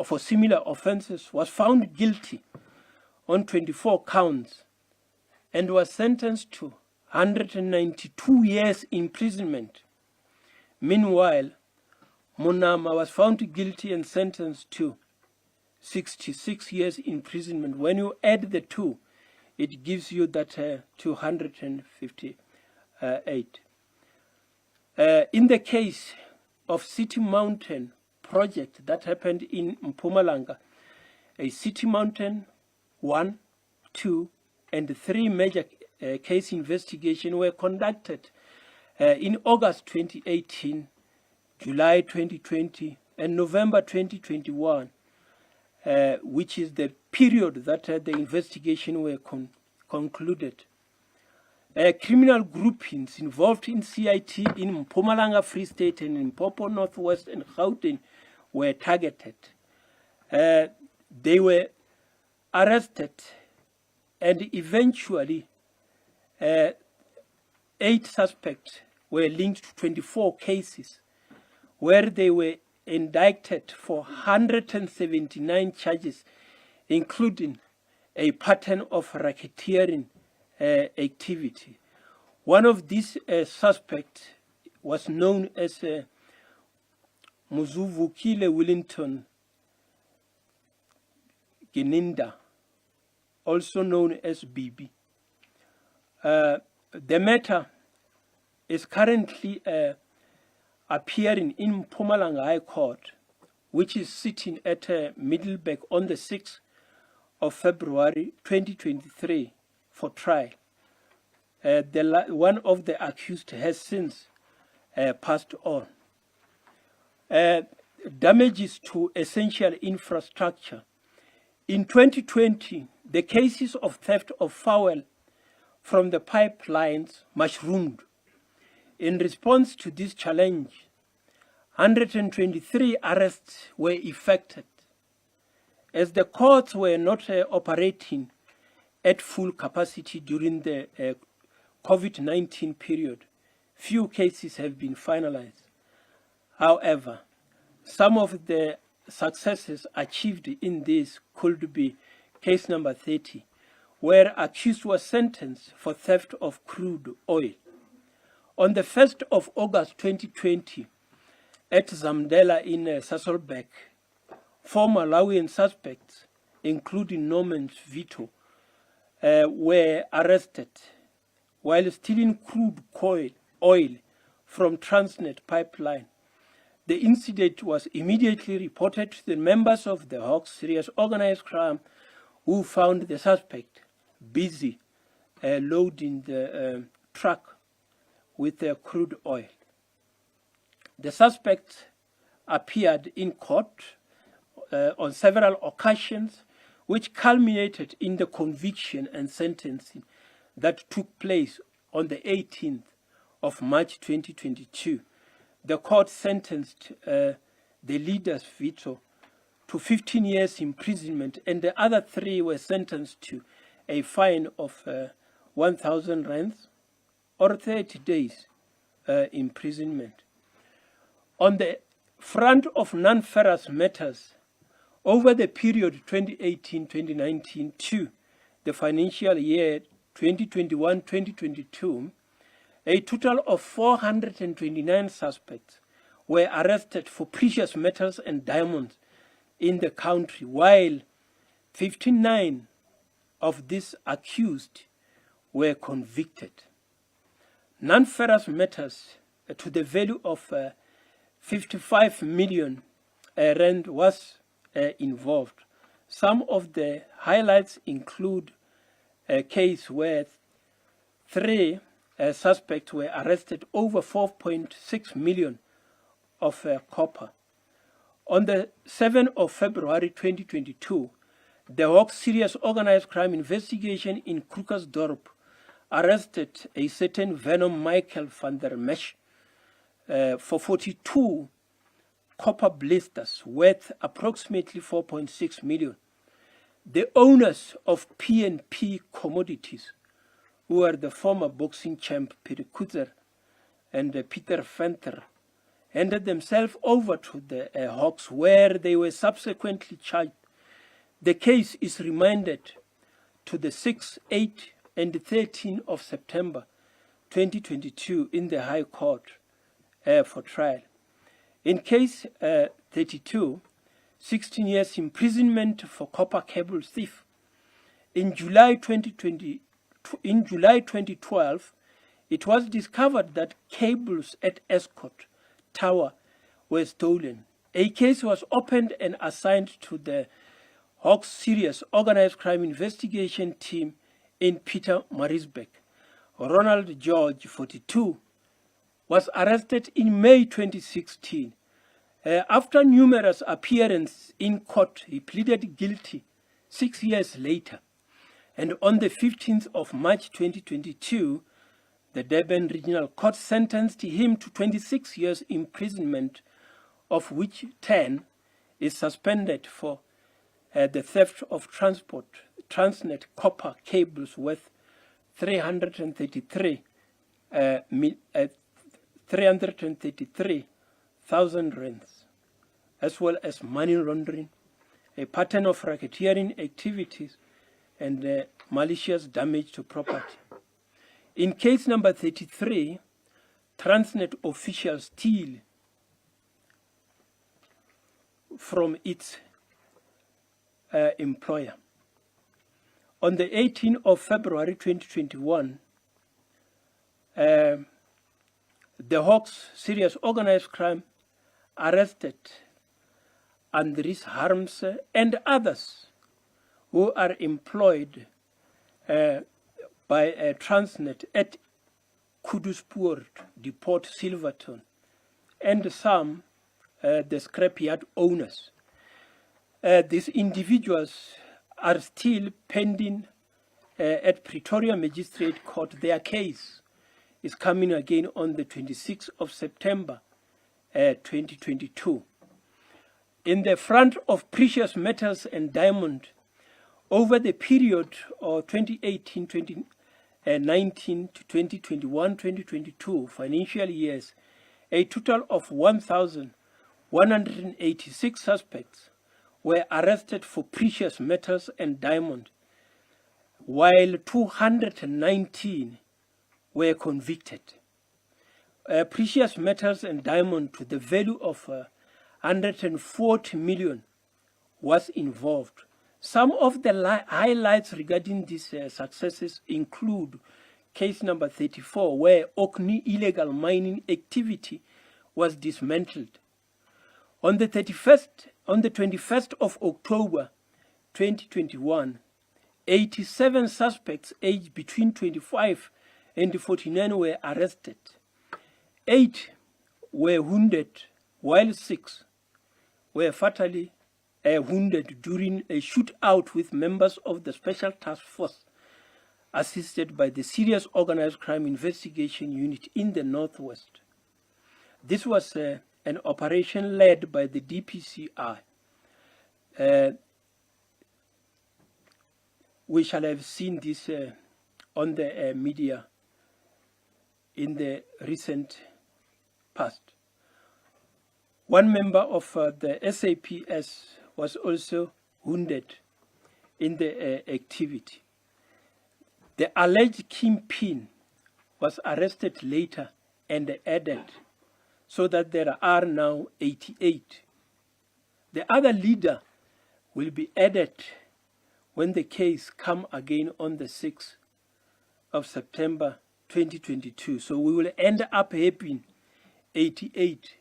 for similar offences, was found guilty on 24 counts and was sentenced to 192 years imprisonment. Meanwhile, Munama was found guilty and sentenced to 66 years imprisonment. When you add the two, it gives you that 258. In the case of City Mountain project that happened in Mpumalanga, a City Mountain 1, 2, and 3 major case investigations were conducted in August 2018, July 2020, and November 2021, which is the period that the investigation were concluded. Criminal groupings involved in CIT in Mpumalanga, Free State, and in Popo, Northwest, and Gauteng were targeted. They were arrested, and eventually 8 suspects were linked to 24 cases, where they were indicted for 179 charges, including a pattern of racketeering activity. One of these suspects was known as Muzuvukile Willington Gininda, also known as Bibi. The matter is currently appearing in Mpumalanga High Court, which is sitting at Middleburg on the 6th of February 2023 for trial. One of the accused has since passed on. Damages to essential infrastructure. In 2020, the cases of theft of fuel from the pipelines mushroomed. In response to this challenge, 123 arrests were effected. As the courts were not operating at full capacity during the COVID-19 period, few cases have been finalized. However, some of the successes achieved in this could be case number 30, where accused was sentenced for theft of crude oil. On the 1st of August 2020, at Zamdela in Sasolburg, 4 Malawian suspects, including Norman Vito, were arrested while stealing crude oil from Transnet pipeline. The incident was immediately reported to the members of the Hawks Serious Organized Crime, who found the suspect busy loading the truck with crude oil. The suspect appeared in court on several occasions, which culminated in the conviction and sentencing that took place on the 18th of March 2022. The court sentenced the leader's Vito to 15 years imprisonment, and the other 3 were sentenced to a fine of 1,000 rands or 30 days imprisonment. On the front of non-ferrous matters, over the period 2018-2019 to the financial year 2021-2022, a total of 429 suspects were arrested for precious metals and diamonds in the country, while 59 of these accused were convicted. Non-ferrous metals to the value of 55 million rand was involved. Some of the highlights include a case where 3 suspects were arrested over 4.6 million of copper. On the 7th of February 2022, the Hawks Serious Organized Crime Investigation in Krugersdorp arrested a certain Venom Michael van der Mesch, for 42 copper blisters worth approximately 4.6 million. The owners of P&P Commodities, who are the former boxing champ Peter Kutzer and Peter Venter, handed themselves over to the Hawks, where they were subsequently charged. The case is remanded to the 6th, 8th, and 13th of September 2022 in the High Court for trial. In case 32, 16 years imprisonment for copper cable thief. In July 2012, it was discovered that cables at Escort Tower were stolen. A case was opened and assigned to the Hawks Serious Organized Crime Investigation Team in Peter Marisbeck. Ronald George, 42, was arrested in May 2016. After numerous appearances in court, he pleaded guilty 6 years later. And on the 15th of March 2022, the Durban Regional Court sentenced him to 26 years imprisonment, of which 10 is suspended for the theft of Transnet copper cables worth 333,000 rands, as well as money laundering, a pattern of racketeering activities, and malicious damage to property. In case number 33, Transnet officials steal from its employer. On the 18th of February 2021, the Hawks Serious Organized Crime arrested Andries Harms and others who are employed by Transnet at Kuduspoort Depot, Silverton, and some the scrapyard owners. These individuals are still pending at Pretoria Magistrate Court. Their case is coming again on the 26th of September 2022. In the front of precious metals and diamond, over the period of 2018-2019 to 2021-2022 financial years, a total of 1,186 suspects were arrested for precious metals and diamond, while 219 were convicted. Precious metals and diamond to the value of 140 million was involved. Some of the highlights regarding these successes include case number 34, where Orkney illegal mining activity was dismantled. On the 21st of October 2021, 87 suspects aged between 25 and 49 were arrested. 8 were wounded, while 6 were fatally wounded during a shootout with members of the Special Task Force, assisted by the Serious Organized Crime Investigation Unit in the Northwest. This was an operation led by the DPCI. We shall have seen this on the media in the recent past. One member of the SAPS was also wounded in the activity. The alleged kingpin was arrested later and added, so that there are now 88. The other leader will be added when the case comes again on the 6th of September 2022. So we will end up having 88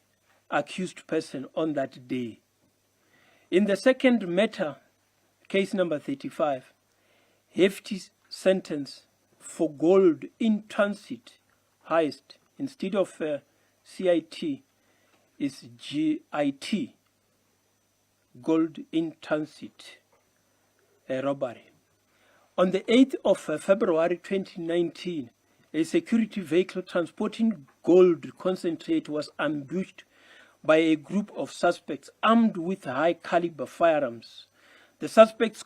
accused persons on that day. In the second matter, case number 35, hefty sentence for gold in transit heist instead of CIT is GIT, gold in transit robbery. On the 8th of February 2019, a security vehicle transporting gold concentrate was ambushed by a group of suspects armed with high-caliber firearms. The suspects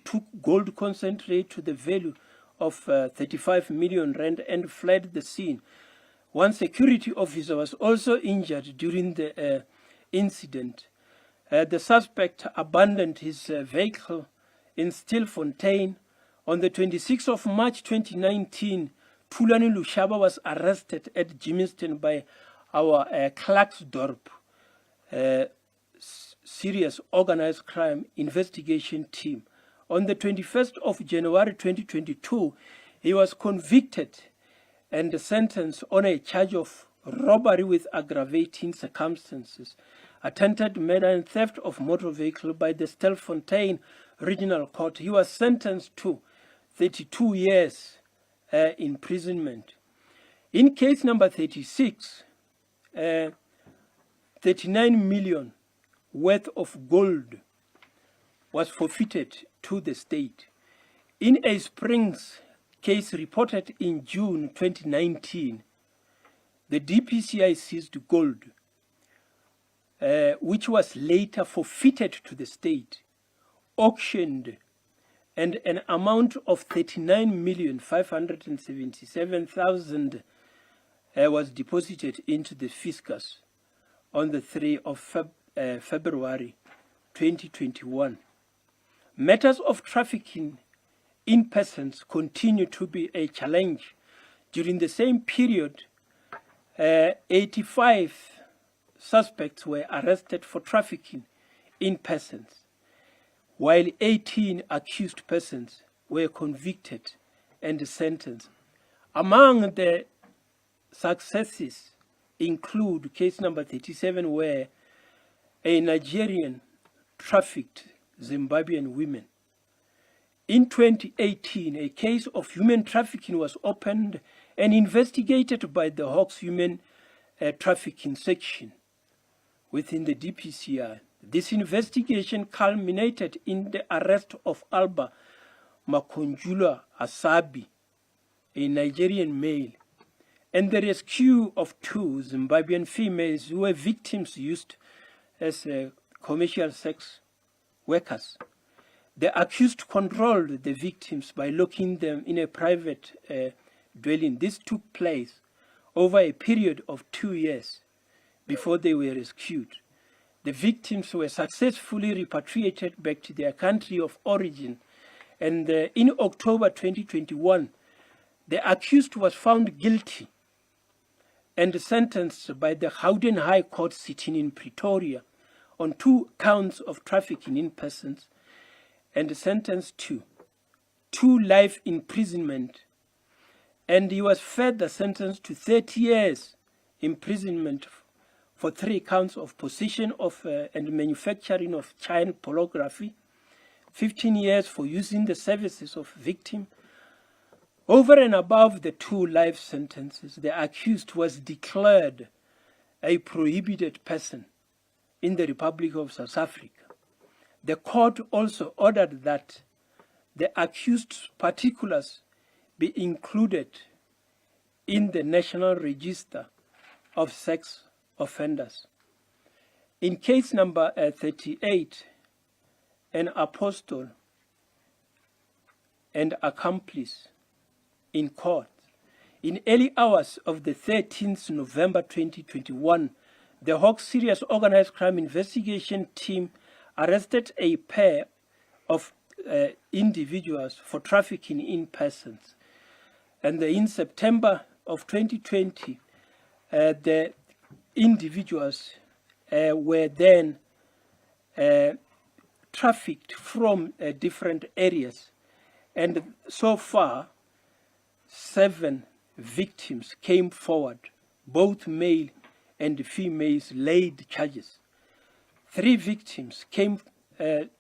took gold concentrate to the value of 35 million rand and fled the scene. One security officer was also injured during the incident. The suspect abandoned his vehicle in Stilfontein. On the 26th of March 2019, Thulani Lushaba was arrested at Germiston by our Klerksdorp Serious Organized Crime Investigation Team. On the 21st of January 2022, he was convicted and sentenced on a charge of robbery with aggravating circumstances, attempted murder and theft of motor vehicle by the Stilfontein Regional Court. He was sentenced to 32 years imprisonment. In case number 36, 39 million worth of gold was forfeited to the state. In a Springs case reported in June 2019, the DPCI seized gold, which was later forfeited to the state, auctioned, and an amount of 39,577,000 was deposited into the fiscus on the 3rd of February 2021. Matters of trafficking in persons continue to be a challenge. During the same period, 85 suspects were arrested for trafficking in persons, while 18 accused persons were convicted and sentenced. Among the successes include case number 37, where a Nigerian trafficked Zimbabwean women. In 2018, a case of human trafficking was opened and investigated by the Hawks Human Trafficking Section within the DPCI. This investigation culminated in the arrest of Alba Makonjula Asabi, a Nigerian male, and the rescue of 2 Zimbabwean females who were victims used as commercial sex workers. The accused controlled the victims by locking them in a private dwelling. This took place over a period of 2 years before they were rescued. The victims were successfully repatriated back to their country of origin, and in October 2021, the accused was found guilty and sentenced by the Gauteng High Court sitting in Pretoria on 2 counts of trafficking in persons, and sentenced to 2 life imprisonment, and he was further sentenced to 30 years imprisonment for 3 counts of possession of and manufacturing of child pornography, 15 years for using the services of victim. Over and above the 2 life sentences, the accused was declared a prohibited person in the Republic of South Africa. The court also ordered that the accused's particulars be included in the National Register of Sex Offenders. In case number 38, an apostle and accomplice in court. In early hours of the 13th November 2021, the Hawks Serious Organized Crime Investigation Team arrested a pair of individuals for trafficking in persons. And in September of 2020, the individuals were then trafficked from different areas. And so far, 7 victims came forward. Both male and females laid charges. 3 victims came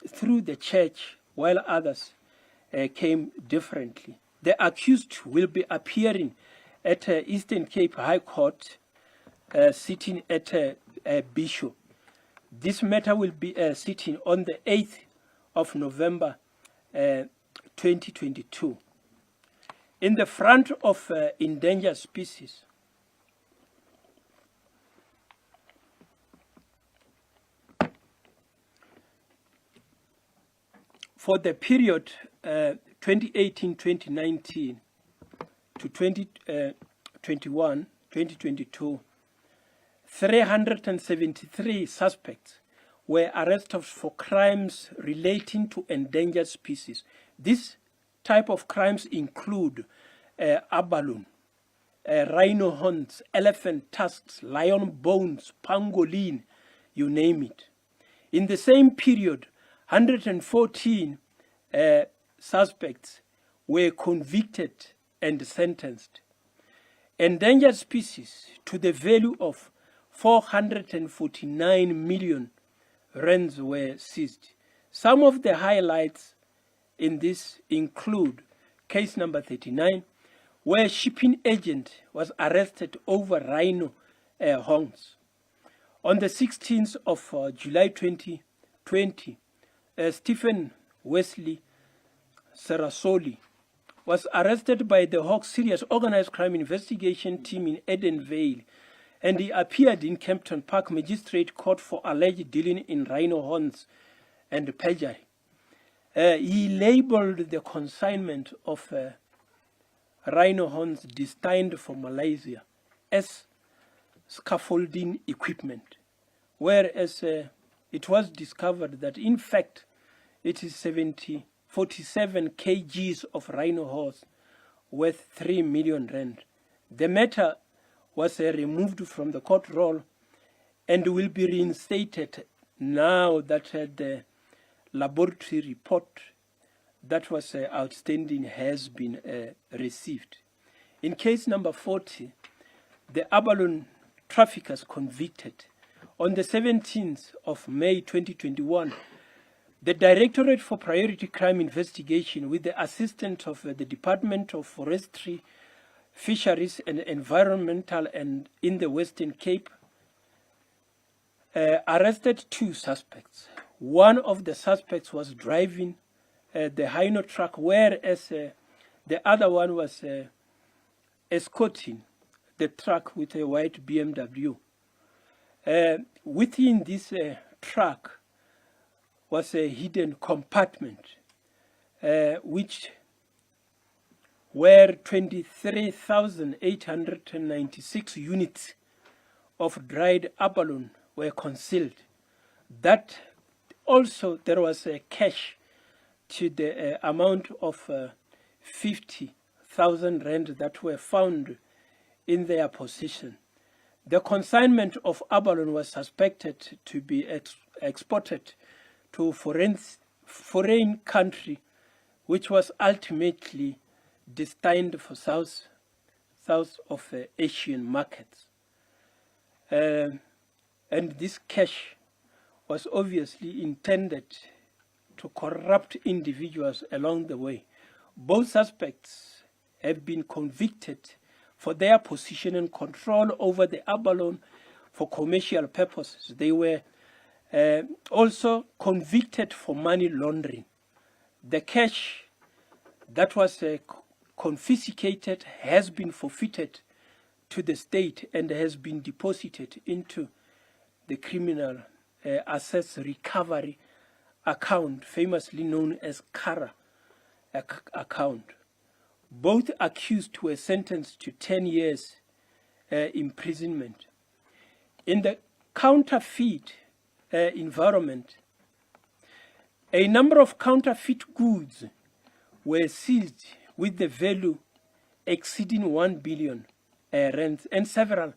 through the church, while others came differently. The accused will be appearing at Eastern Cape High Court, sitting at Bishop. This matter will be sitting on the 8th of November 2022. In the front of endangered species, for the period 2018-2019 to 2022, 373 suspects were arrested for crimes relating to endangered species. This type of crimes include abalone, rhino horns, elephant tusks, lion bones, pangolin, you name it. In the same period, 114 suspects were convicted and sentenced. Endangered species to the value of 449 million rands were seized. Some of the highlights in this include case number 39, where shipping agent was arrested over rhino horns. On the 16th of July 2020, Stephen Wesley Sarasoli was arrested by the Hawks Serious Organized Crime Investigation Team in Edenvale, and he appeared in Kempton Park Magistrate Court for alleged dealing in rhino horns and perjury. He labeled the consignment of rhino horns destined for Malaysia as scaffolding equipment, whereas it was discovered that in fact it is 47 kgs of rhino horse worth 3 million rand. The matter was removed from the court roll and will be reinstated now that the laboratory report that was outstanding has been received. In case number 40, the abalone traffickers convicted. On the 17th of May 2021, the Directorate for Priority Crime Investigation, with the assistance of the Department of Forestry, Fisheries and Environmental and in the Western Cape, arrested 2 suspects. One of the suspects was driving the Hino truck, whereas the other one was escorting the truck with a white BMW. Within this truck was a hidden compartment, which where 23,896 units of dried abalone were concealed. That also there was a cash to the amount of 50,000 rand that were found in their possession. The consignment of abalone was suspected to be exported to foreign country, which was ultimately destined for South of Asian markets. And this cash was obviously intended to corrupt individuals along the way. Both suspects have been convicted for their possession and control over the abalone for commercial purposes. They were also convicted for money laundering. The cash that was confiscated has been forfeited to the state and has been deposited into the criminal assets recovery account, famously known as CARA account. Both accused were sentenced to 10 years imprisonment. In the counterfeit environment, a number of counterfeit goods were seized with the value exceeding 1 billion rand, and several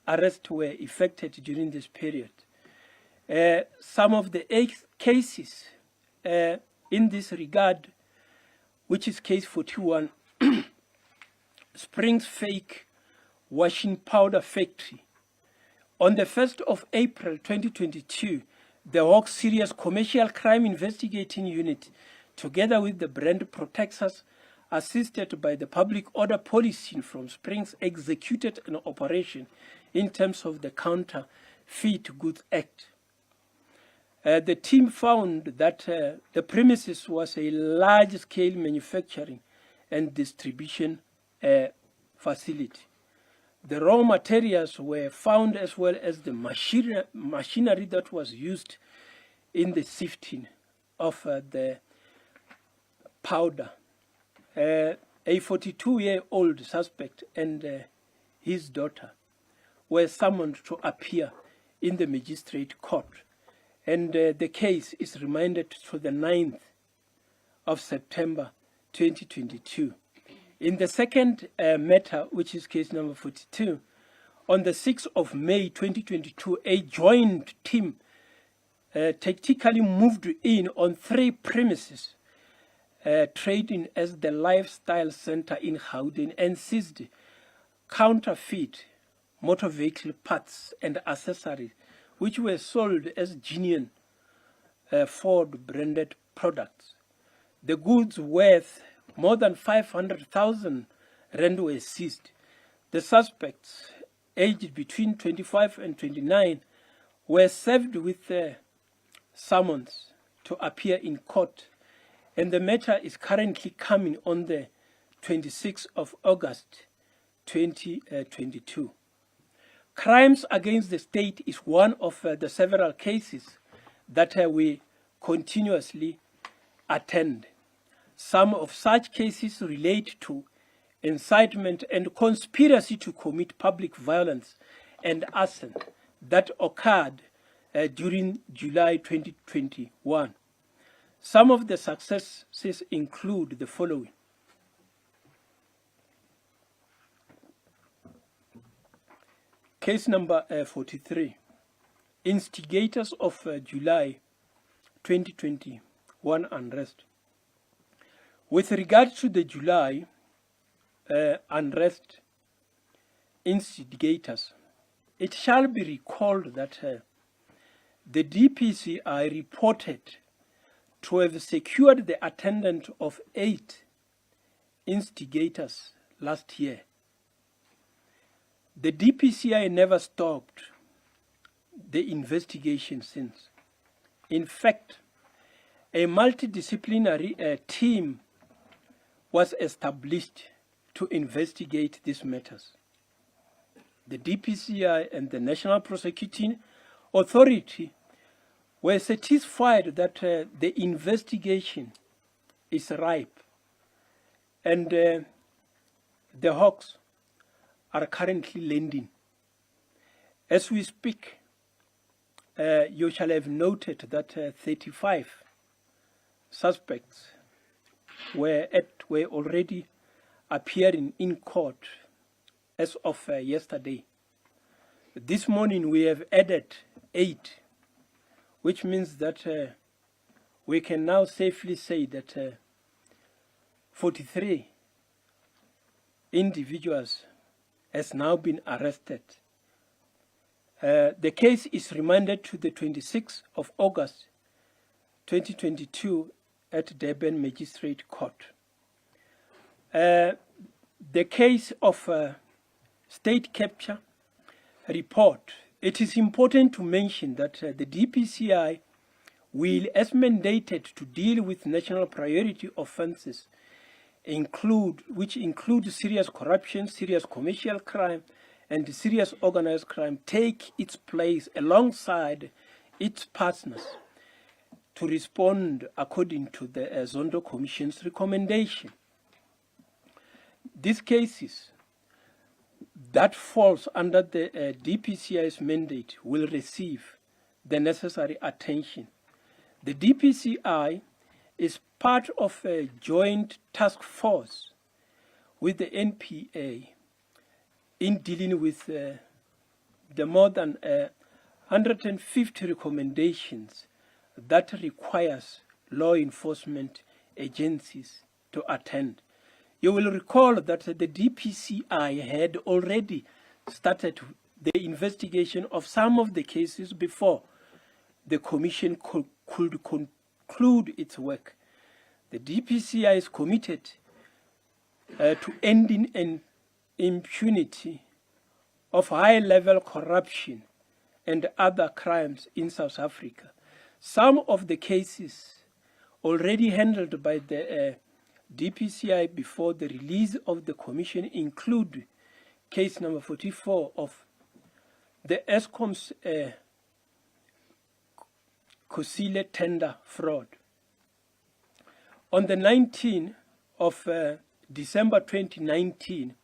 arrests were effected during this period. Some of the cases in this regard, which is case 41, Springs Fake Washing Powder Factory. On the 1st of April 2022, the Hawks Serious Commercial Crime Investigating Unit, together with the brand protectors, assisted by the Public Order Policing from Springs, executed an operation in terms of the Counterfeit Goods Act. The team found that the premises was a large-scale manufacturing and distribution facility. The raw materials were found, as well as the machinery that was used in the sifting of the powder. A 42-year-old suspect and his daughter were summoned to appear in the magistrate court, and the case is remanded to the 9th of September 2022. In the second matter, which is case number 42, on the 6th of May 2022, a joint team tactically moved in on 3 premises trading as the Lifestyle Center in Gauteng and seized counterfeit motor vehicle parts and accessories, which were sold as genuine Ford branded products. The goods worth more than 500,000 rand were seized. The suspects, aged between 25 and 29, were served with summons to appear in court, and the matter is currently coming on the 26th of August 2022. Crimes against the state is one of the several cases that we continuously attend. Some of such cases relate to incitement and conspiracy to commit public violence and arson that occurred during July 2021. Some of the successes include the following. Case number 43. Instigators of July 2021 unrest. With regard to the July unrest instigators, it shall be recalled that the DPCI reported to have secured the attendance of 8 instigators last year. The DPCI never stopped the investigation since. In fact, a multidisciplinary team was established to investigate these matters. The DPCI and the National Prosecuting Authority were satisfied that the investigation is ripe, and the hawks are currently landing. As we speak, you shall have noted that 35 suspects were already appearing in court as of yesterday. This morning we have added 8, which means that we can now safely say that 43 individuals has now been arrested. The case is remanded to the 26th of August 2022 at Durban Magistrate Court. The case of state capture report. It is important to mention that the DPCI will, as mandated to deal with national priority offences, which include serious corruption, serious commercial crime, and serious organized crime, take its place alongside its partners to respond according to the Zondo Commission's recommendation. These cases that falls under the DPCI's mandate will receive the necessary attention. The DPCI is part of a joint task force with the NPA in dealing with the more than 150 recommendations that requires law enforcement agencies to attend. You will recall that the DPCI had already started the investigation of some of the cases before the Commission could conclude its work. The DPCI is committed to ending an impunity of high-level corruption and other crimes in South Africa. Some of the cases already handled by the DPCI before the release of the commission include case number 44 of the Eskom's Kusile tender fraud. On the 19th of December 2019,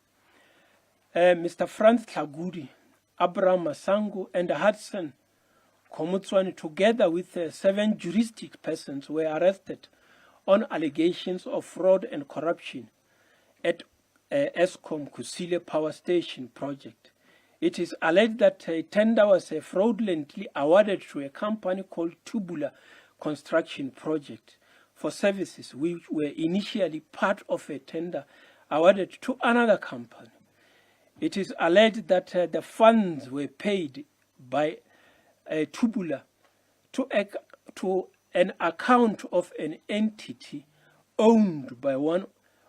Mr. Franz Tlagudi, Abraham Masango, and Hudson Komutswani, together with 7 juristic persons, were arrested on allegations of fraud and corruption at Eskom Kusile Power Station project. It is alleged that a tender was fraudulently awarded to a company called Tubular Construction Project for services which were initially part of a tender awarded to another company. It is alleged that the funds were paid by Tubular to an account of an entity owned by one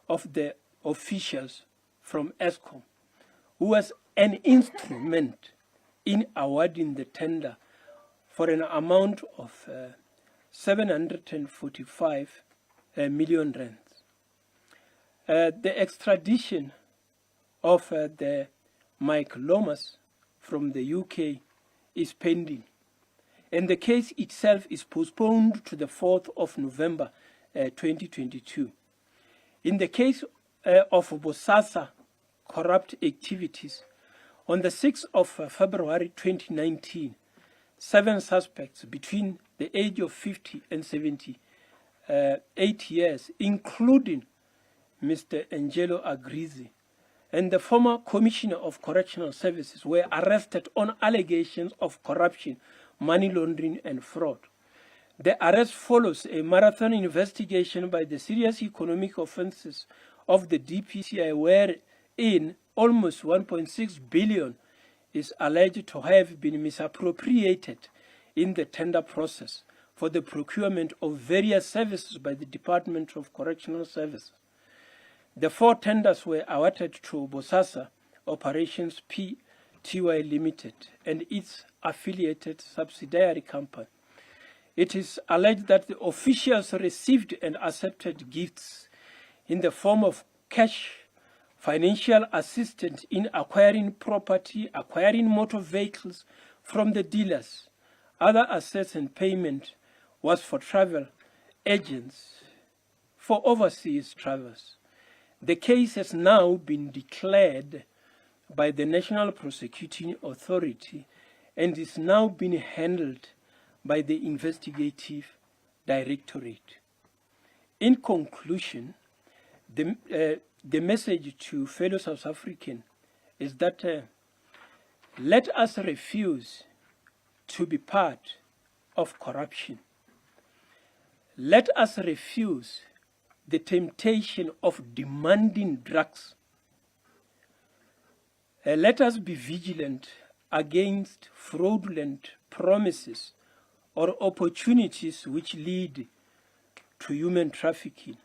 of the officials from Eskom, who was an instrument in awarding the tender for an amount of 745 million rands. The extradition of the Mike Lomas from the UK is pending, and the case itself is postponed to the 4th of November 2022. In the case of Bosasa corrupt activities, on the 6th of February 2019, 7 suspects between the age of 50 and 78 years, including Mr. Angelo Agrizi and the former Commissioner of Correctional Services, were arrested on allegations of corruption, money laundering, and fraud. The arrest follows a marathon investigation by the Serious Economic Offences of the DPCI, wherein almost 1.6 billion is alleged to have been misappropriated in the tender process for the procurement of various services by the Department of Correctional Services. The 4 tenders were awarded to Bosasa Operations Pty Limited and its affiliated subsidiary company. It is alleged that the officials received and accepted gifts in the form of cash, financial assistance in acquiring property, acquiring motor vehicles from the dealers. Other assets and payment was for travel agents for overseas travels. The case has now been declared by the National Prosecuting Authority and is now being handled by the Investigative Directorate. In conclusion, the message to fellow South Africans is that let us refuse to be part of corruption. Let us refuse the temptation of demanding drugs. Let us be vigilant against fraudulent promises or opportunities which lead to human trafficking.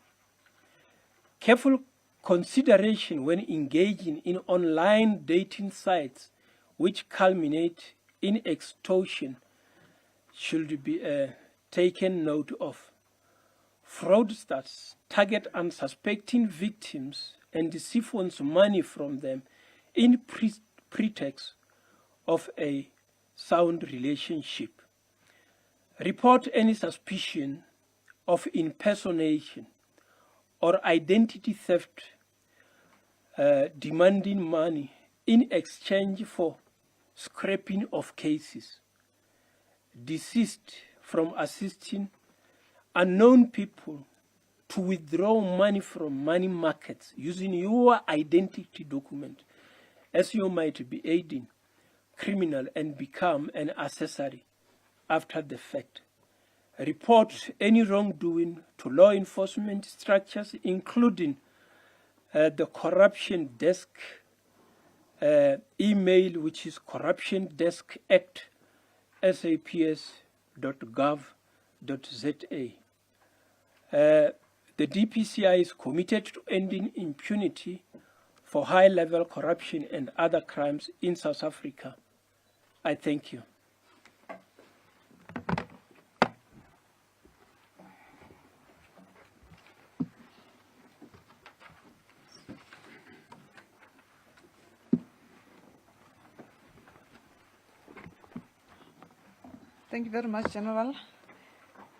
Careful consideration when engaging in online dating sites which culminate in extortion should be taken note of. Fraudsters target unsuspecting victims and siphon money from them in pretext of a sound relationship. Report any suspicion of impersonation or identity theft, demanding money in exchange for scrapping of cases. Desist from assisting unknown people to withdraw money from money markets using your identity document, as you might be aiding criminal and become an accessory after the fact. Report any wrongdoing to law enforcement structures, including the corruption desk email, which is corruptiondesk@saps.gov.za. The DPCI is committed to ending impunity for high-level corruption and other crimes in South Africa. I thank you. Thank you very much, General.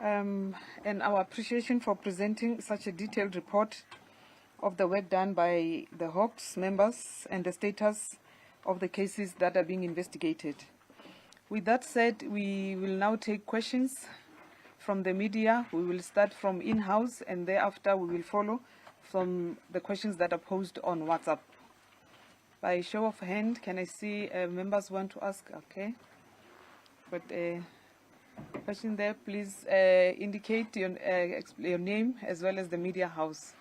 And our appreciation for presenting such a detailed report of the work done by the Hawks members and the status of the cases that are being investigated. With that said, we will now take questions from the media. We will start from in-house, and thereafter we will follow from the questions that are posed on WhatsApp. By show of hand, can I see members want to ask? Okay. But question there, please indicate your name as well as the media house.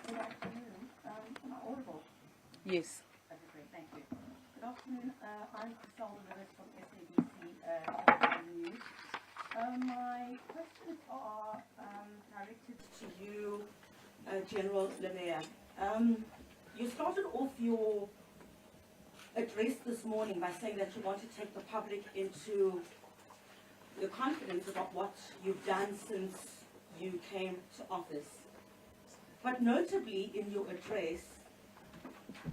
Good afternoon. Am I audible? Yes. Okay, great, thank you. Good afternoon. I'm Cassandra Lewis from SABC News. My questions are directed to you, General Lemire. You started off your address this morning by saying that you want to take the public into the confidence about what you've done since you came to office. But notably in your address,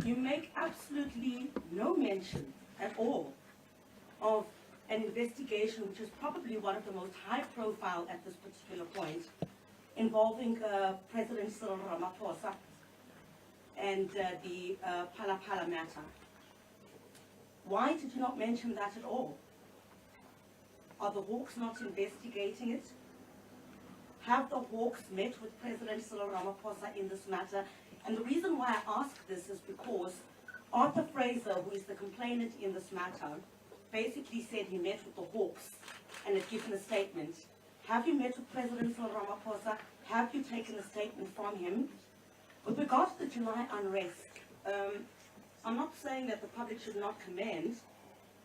you make absolutely no mention at all of an investigation which is probably one of the most high profile at this particular point, involving President Cyril Ramaphosa and the Phala Phala matter. Why did you not mention that at all? Are the Hawks not investigating it? Have the Hawks met with President Cyril Ramaphosa in this matter? And the reason why I ask this is because Arthur Fraser, who is the complainant in this matter, basically said he met with the Hawks and had given a statement. Have you met with President Cyril Ramaphosa? Have you taken a statement from him? With regard to the July unrest, I'm not saying that the public should not commend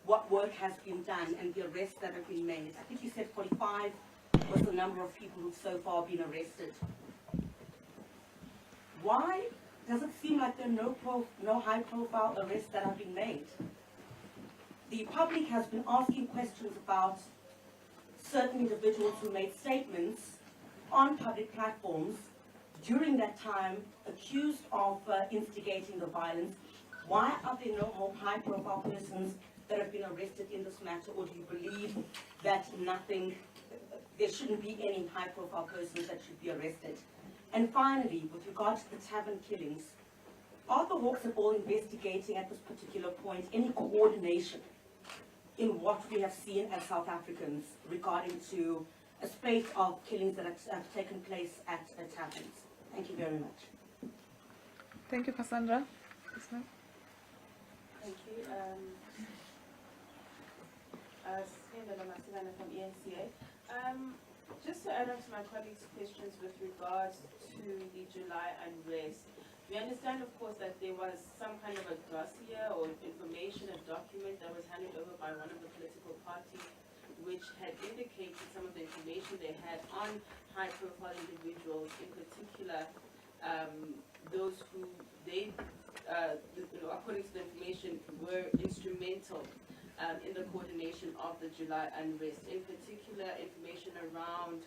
what work has been done and the arrests that have been made. I think you said 45 was the number of people who've so far been arrested. Why does it seem like there are no high-profile arrests that have been made? The public has been asking questions about certain individuals who made statements on public platforms during that time accused of instigating the violence. Why are there no high-profile persons that have been arrested in this matter, or do you believe that there shouldn't be any high-profile persons that should be arrested? And finally, with regard to the tavern killings, are the Hawks at all investigating at this particular point any coordination in what we have seen as South Africans regarding to a spate of killings that have taken place at taverns? Thank you very much. Thank you, Cassandra. Thank you. From ENCA. Just to add on to my colleagues' questions with regards to the July unrest, we understand, of course, that there was some kind of a dossier or information, a document that was handed over by one of the political parties, which had indicated some of the information they had on high-profile individuals, in particular those who they, according to the information, were instrumental in the coordination of the July unrest. In particular, information around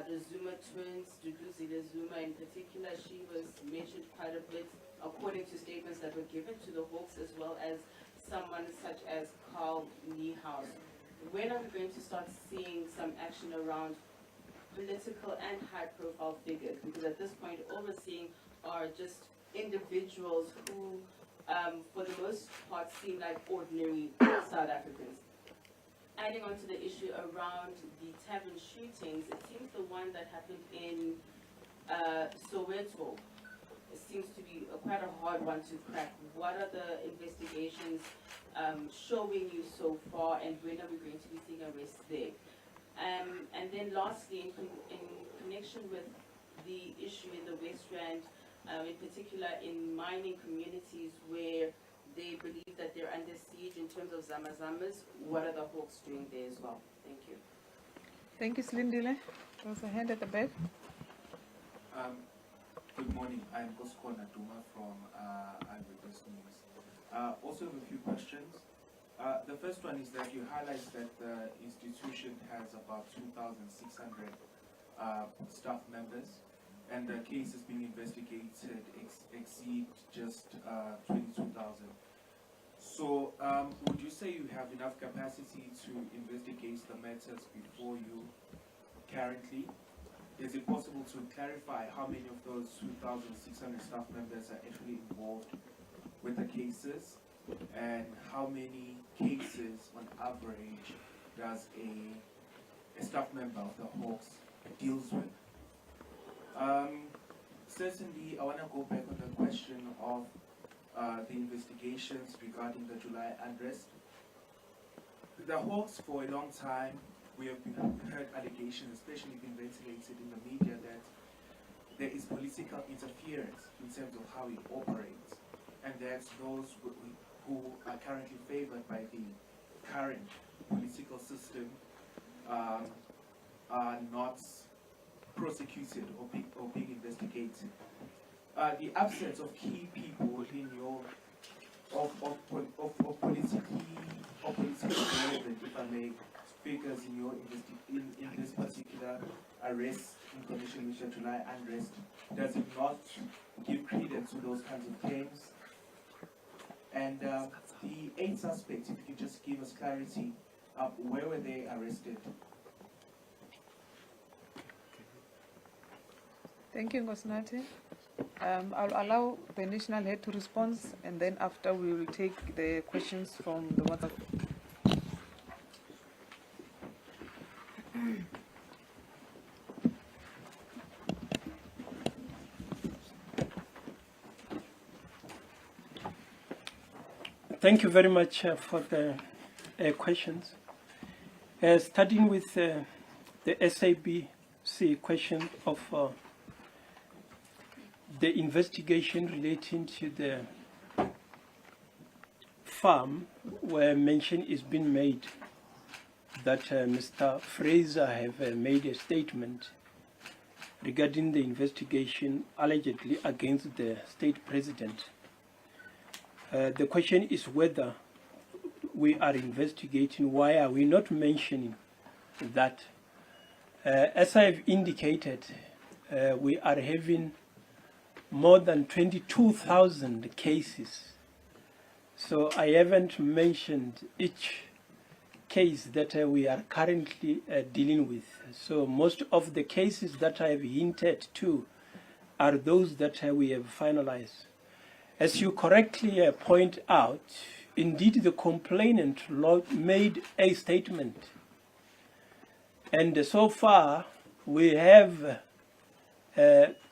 the Zuma twins, Duduzile Zuma in particular, she was mentioned quite a bit, according to statements that were given to the Hawks, as well as someone such as Carl Niehaus. When are we going to start seeing some action around political and high-profile figures? Because at this point, all we're seeing are just individuals who, for the most part, seem like ordinary South Africans. Adding on to the issue around the tavern shootings, it seems the one that happened in Soweto, it seems to be quite a hard one to crack. What are the investigations showing you so far, and when are we going to be seeing arrests there? And then lastly, in connection with the issue in the West Rand, in particular in mining communities where they believe that they're under siege in terms of Zamazamas, what are the Hawks doing there as well? Thank you. Thank you, Slindile. There's a hand at the back. Good morning. I'm Bosco Naduma from Eyewitness News. Also have a few questions. The first one is that you highlight that the institution has about 2,600 staff members, and the cases being investigated exceed just 22,000. So, would you say you have enough capacity to investigate the matters before you currently? Is it possible to clarify how many of those 2,600 staff members are actually involved with the cases, and how many cases on average does a staff member of the Hawks deals with? Certainly, I want to go back on the question of the investigations regarding the July unrest. The Hawks, for a long time, we have heard allegations, especially been ventilated in the media, that there is political interference in terms of how it operates, and that those who are currently favored by the current political system are not prosecuted or being investigated. The absence of key people in your politically relevant, if I may, figures in your in this particular arrest in connection with the July unrest, does it not give credence to those kinds of claims? And the 8 suspects, if you could just give us clarity, where were they arrested? Thank you, Ngosnati. I'll allow the national head to respond, and then after we will take the questions from the WhatsApp. Thank you very much for the questions. Starting with the SABC question of the investigation relating to the farm, where mention is being made that Mr. Fraser have made a statement regarding the investigation allegedly against the state president. The question is whether we are investigating. Why are we not mentioning that? As I've indicated, we are having more than 22,000 cases. So I haven't mentioned each case that we are currently dealing with. So most of the cases that I have hinted to are those that we have finalized. As you correctly point out, indeed the complainant made a statement. And so far we have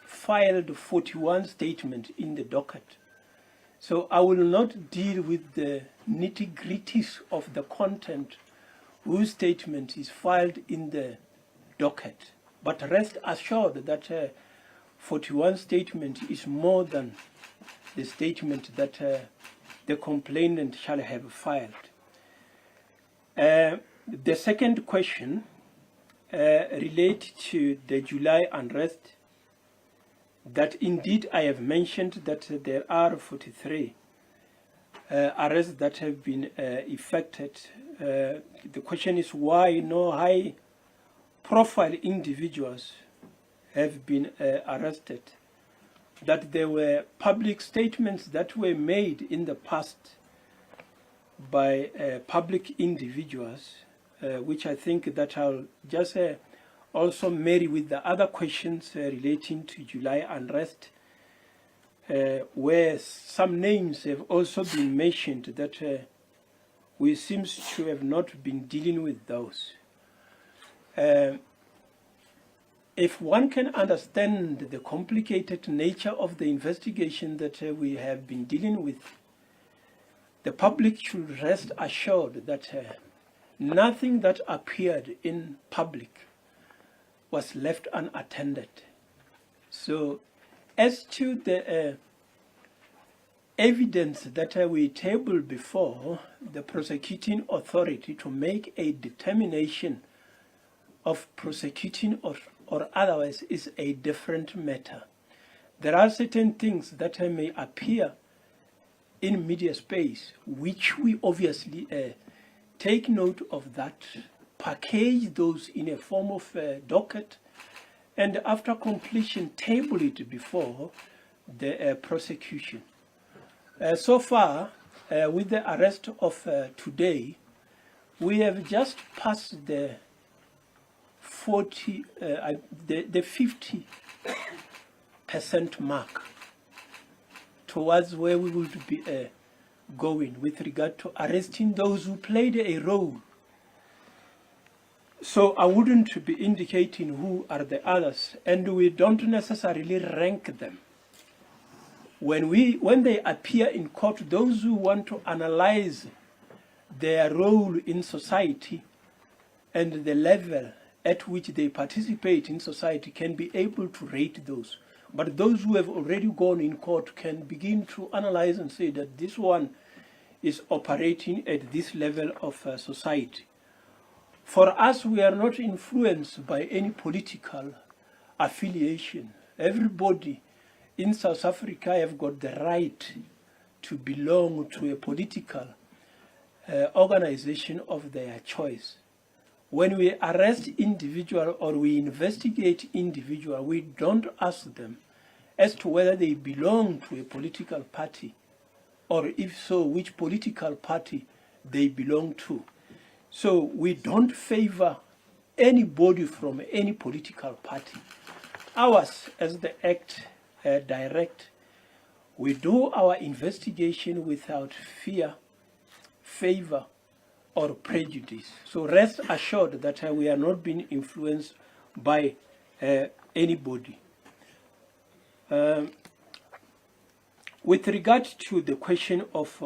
filed 41 statements in the docket. So I will not deal with the nitty-gritties of the content whose statement is filed in the docket. But rest assured that 41 statement is more than the statement that the complainant shall have filed. The second question relates to the July unrest, that indeed I have mentioned that there are 43 arrests that have been effected. The question is why no high-profile individuals have been arrested. That there were public statements that were made in the past by public individuals, which I think that I'll just also marry with the other questions relating to July unrest, where some names have also been mentioned that we seem to have not been dealing with those. If one can understand the complicated nature of the investigation that we have been dealing with, the public should rest assured that nothing that appeared in public was left unattended. So as to the evidence that we tabled before the prosecuting authority to make a determination of prosecuting or otherwise is a different matter. There are certain things that may appear in media space, which we obviously take note of that, package those in a form of docket, and after completion table it before the prosecution. So far, with the arrest of today, we have just passed the 50% mark towards where we would be going with regard to arresting those who played a role. So I wouldn't be indicating who are the others, and we don't necessarily rank them. When they appear in court, those who want to analyze their role in society and the level at which they participate in society can be able to rate those. But those who have already gone in court can begin to analyze and say that this one is operating at this level of society. For us, we are not influenced by any political affiliation. Everybody in South Africa have got the right to belong to a political organization of their choice. When we arrest individual or we investigate individual, we don't ask them as to whether they belong to a political party, or if so, which political party they belong to. So we don't favor anybody from any political party. Ours, as the Act direct, we do our investigation without fear, favor, or prejudice. So rest assured that we are not being influenced by anybody. With regard to the question of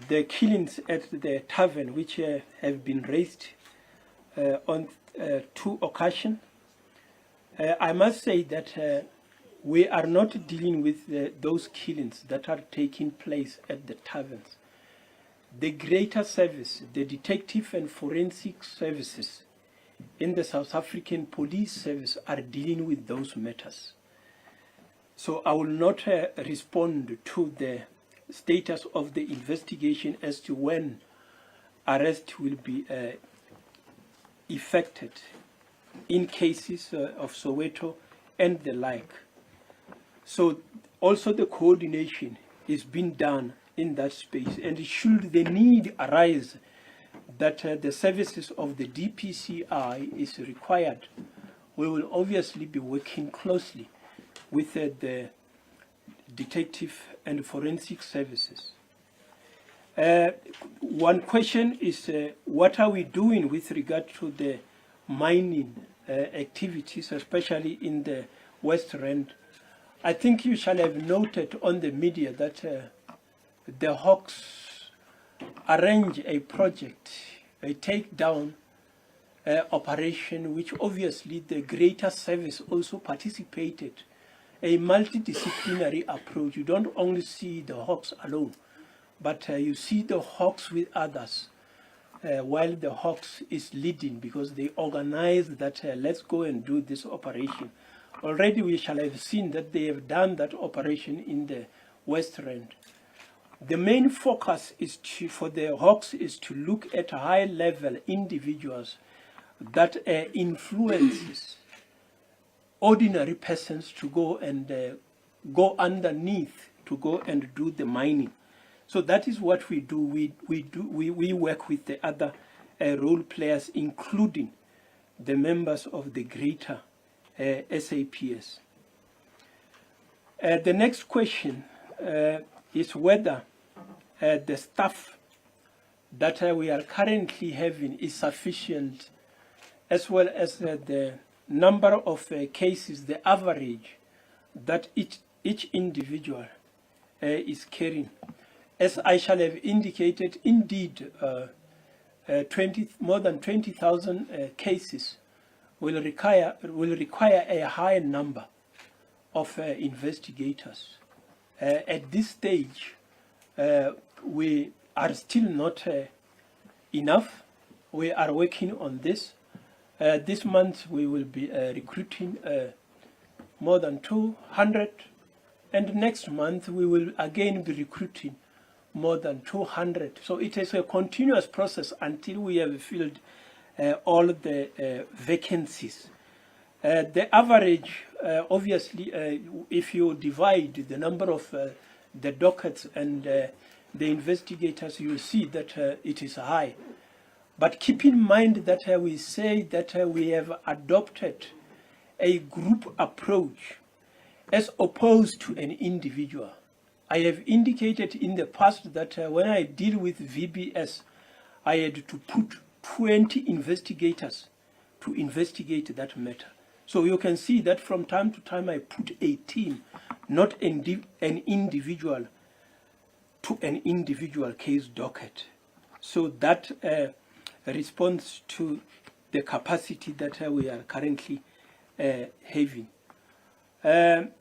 the killings at the tavern, which have been raised on 2 occasions, I must say that we are not dealing with those killings that are taking place at the taverns. The greater service, the detective and forensic services in the South African Police Service are dealing with those matters. So I will not respond to the status of the investigation as to when arrest will be effected in cases of Soweto and the like. So also the coordination is being done in that space, and should the need arise that the services of the DPCI is required, we will obviously be working closely with the detective and forensic services. One question is, what are we doing with regard to the mining activities, especially in the West Rand? I think you shall have noted on the media that the Hawks arrange a project, a takedown operation, which obviously the greater service also participated, a multidisciplinary approach. You don't only see the Hawks alone, but you see the Hawks with others, while the Hawks is leading, because they organize that let's go and do this operation. Already we shall have seen that they have done that operation in the West Rand. The main focus is for the Hawks is to look at high-level individuals that influences ordinary persons to go and go underneath to go and do the mining. So that is what we do. We work with the other role players, including the members of the greater SAPS. The next question is whether the staff that we are currently having is sufficient, as well as the number of cases, the average that each individual is carrying. As I shall have indicated, indeed, more than 20,000 cases will require a high number of investigators. At this stage, we are still not enough. We are working on this. This month we will be recruiting more than 200, and next month we will again be recruiting more than 200. So it is a continuous process until we have filled all the vacancies. The average, obviously, if you divide the number of the dockets and the investigators, you will see that it is high. But keep in mind that we say that we have adopted a group approach as opposed to an individual. I have indicated in the past that when I deal with VBS, I had to put 20 investigators to investigate that matter. So you can see that from time to time I put a team, not an individual, to an individual case docket. So that responds to the capacity that we are currently having. The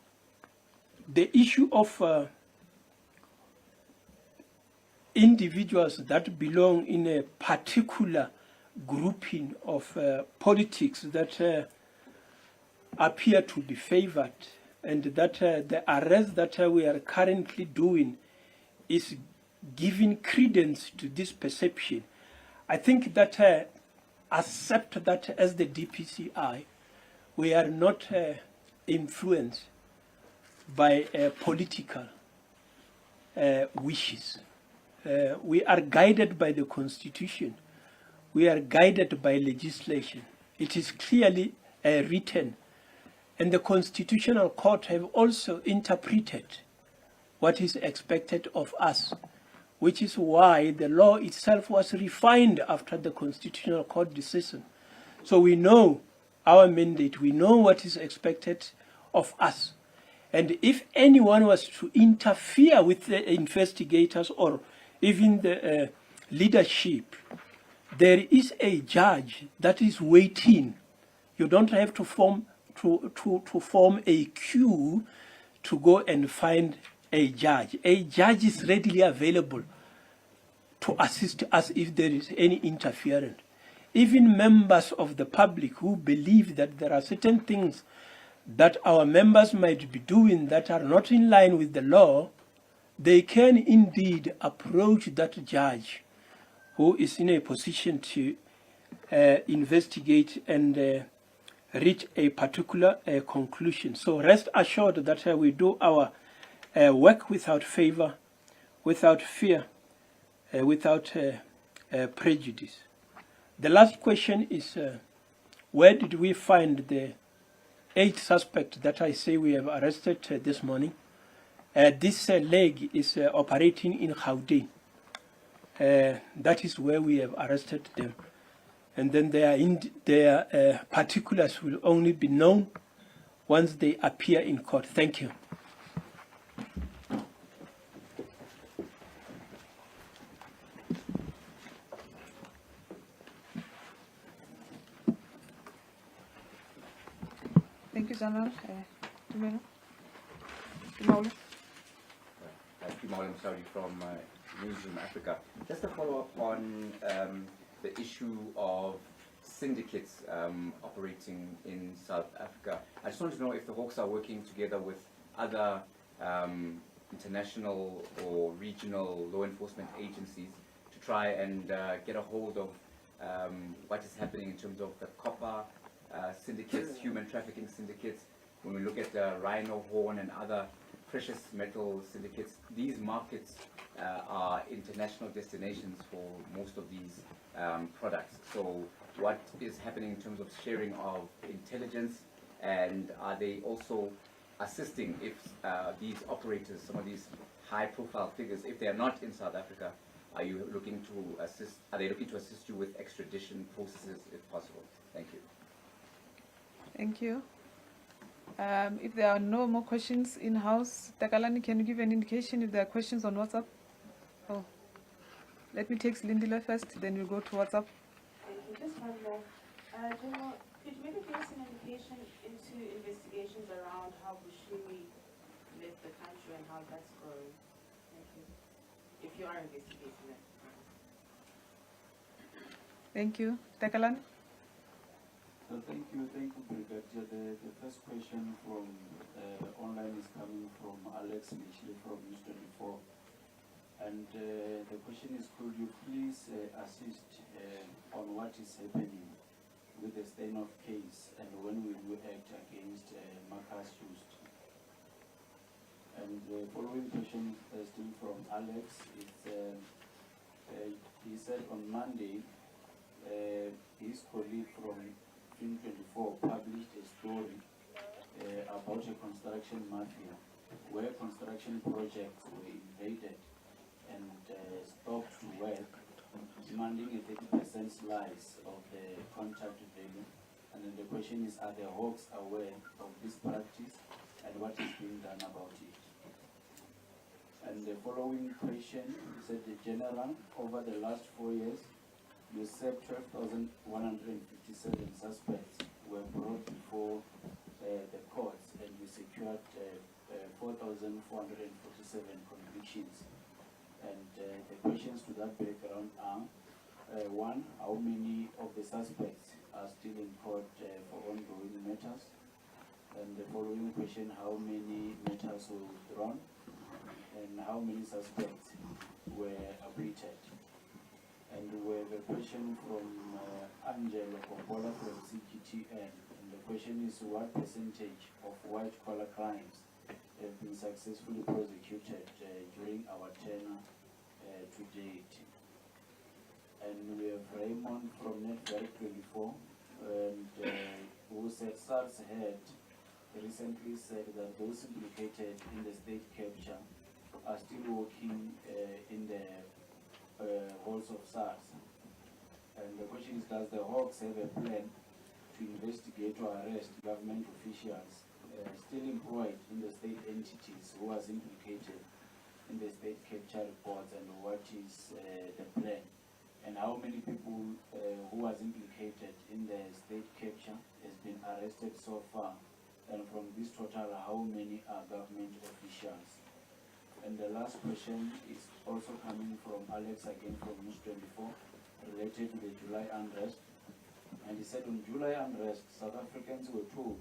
issue of individuals that belong in a particular grouping of politics that appear to be favored, and that the arrest that we are currently doing is giving credence to this perception. I think that accept that as the DPCI, we are not influenced by political wishes. We are guided by the Constitution. We are guided by legislation. It is clearly written. And the Constitutional Court have also interpreted what is expected of us, which is why the law itself was refined after the Constitutional Court decision. So we know our mandate, we know what is expected of us. And if anyone was to interfere with the investigators or even the leadership, there is a judge that is waiting. You don't have to form a queue to go and find a judge. A judge is readily available to assist us if there is any interference. Even members of the public who believe that there are certain things that our members might be doing that are not in line with the law, they can indeed approach that judge who is in a position to investigate and reach a particular conclusion. So rest assured that we do our work without favor, without fear, without prejudice. The last question is, where did we find the 8 suspects that I say we have arrested this morning? This leg is operating in Gauteng. That is where we have arrested them. And then their particulars will only be known once they appear in court. Thank you. Thank you, General. I'm sorry, from Newsroom Africa. Just a follow-up on the issue of syndicates operating in South Africa. I just want to know if the Hawks are working together with other international or regional law enforcement agencies to try and get a hold of what is happening in terms of the copper syndicates, human trafficking syndicates. When we look at the rhino horn and other precious metal syndicates, these markets are international destinations for most of these products. So what is happening in terms of sharing of intelligence, and are they also assisting if these operators, some of these high profile figures, if they are not in South Africa, are they looking to assist you with extradition processes if possible? Thank you. Thank you. If there are no more questions in-house, Takalani, can you give an indication if there are questions on WhatsApp? Oh, let me take Lindila first, then we'll go to WhatsApp. Thank you. Just one more. General, could you maybe give us an indication into investigations around how Bushiri left the country and how that's going? Thank you. If you are investigating that. Thank you. Takalani? Thank you, Brigadier. The first question from online is coming from Alex Mitchell from News 24. And the question is, could you please assist on what is happening with the Steinhoff case and when will you act against Marcus Just? And The following question is still from Alex. He said on Monday, his colleague from Film 24 published a story about a construction mafia where construction projects were invaded and stopped to work, demanding a 30% slice of the contract value. And then the question is, are the Hawks aware of this practice and what is being done about it? And the following question is that the general, over the last 4 years, you said 12,157 suspects were brought before the courts, and you secured 4,447 convictions. And the questions to that background are, one, how many of the suspects are still in court for ongoing matters? And the following question, how many matters were withdrawn? And how many suspects were acquitted? And we have a question from Angelo Popola from CGTN. And the question is, what percentage of white-collar crimes have been successfully prosecuted during our tenure to date? And we have Raymond from Network 24, and, who said SARS had recently said that those implicated in the state capture are still working in the halls of SARS. And the question is, does the Hawks have a plan to investigate or arrest government officials still employed in the state entities who was implicated in the state capture reports, and what is the plan? And how many people who was implicated in the state capture has been arrested so far? And from this total, how many are government officials? And the last question is also coming from Alex, again from News 24, related to the July unrest. And he said on July unrest, South Africans were told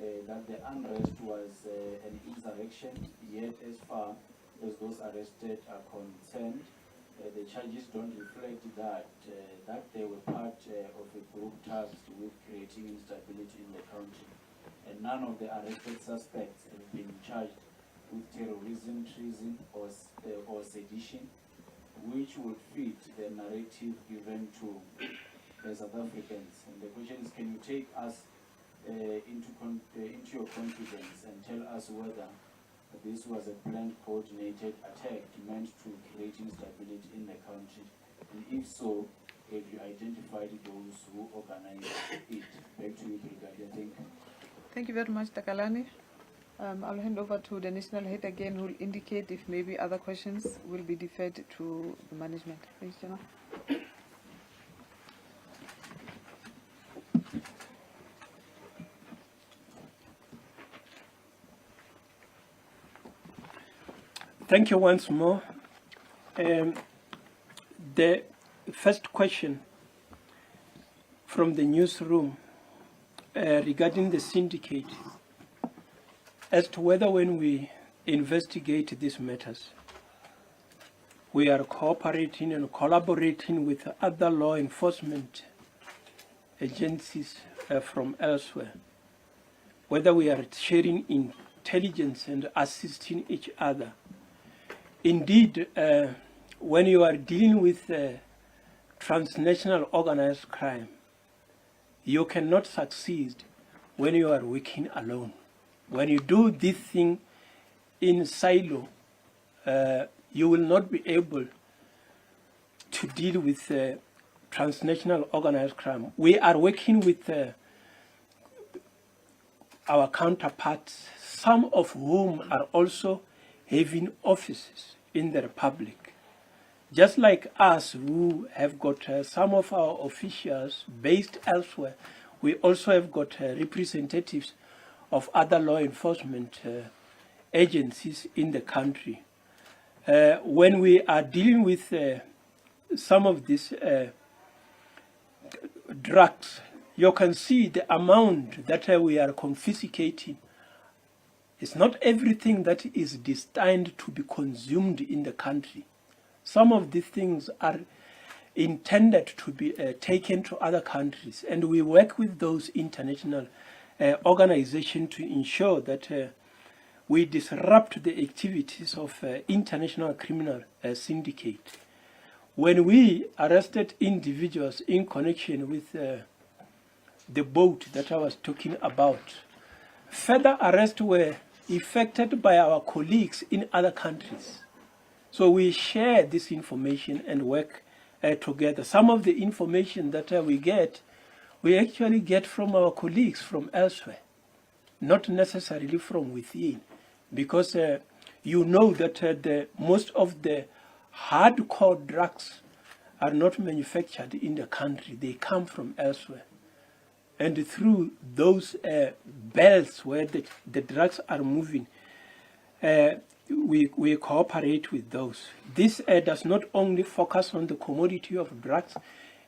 that the unrest was an insurrection, yet as far as those arrested are concerned, the charges don't reflect that they were part of a group tasked with creating instability in the country. And none of the arrested suspects have been charged with terrorism, treason, or sedition, which would fit the narrative given to the South Africans. And the question is, can you take us into your confidence and tell us whether this was a planned, coordinated attack meant to create instability in the country? And if so, have you identified those who organized it? Back to you, Brigadier. Thank you. Thank you very much, Takalani. I'll hand over to the national head again, who will indicate if maybe other questions will be deferred to the management. Thanks, General. Thank you once more. The first question from the newsroom regarding the syndicate, as to whether when we investigate these matters, we are cooperating and collaborating with other law enforcement agencies from elsewhere, whether we are sharing intelligence and assisting each other. Indeed, when you are dealing with transnational organized crime, you cannot succeed when you are working alone. When you do this thing in silo, you will not be able to deal with transnational organized crime. We are working with our counterparts, some of whom are also having offices in the Republic. Just like us, who have got some of our officials based elsewhere, we also have got representatives of other law enforcement agencies in the country. When we are dealing with some of these drugs, you can see the amount that we are confiscating. It's not everything that is destined to be consumed in the country. Some of these things are intended to be taken to other countries, and we work with those international organizations to ensure that we disrupt the activities of international criminal syndicate. When we arrested individuals in connection with the boat that I was talking about, further arrests were effected by our colleagues in other countries. So we share this information and work together. Some of the information that we actually get from our colleagues from elsewhere, not necessarily from within, because you know that most of the hardcore drugs are not manufactured in the country. They come from elsewhere. And through those belts where the drugs are moving, we cooperate with those. This does not only focus on the commodity of drugs,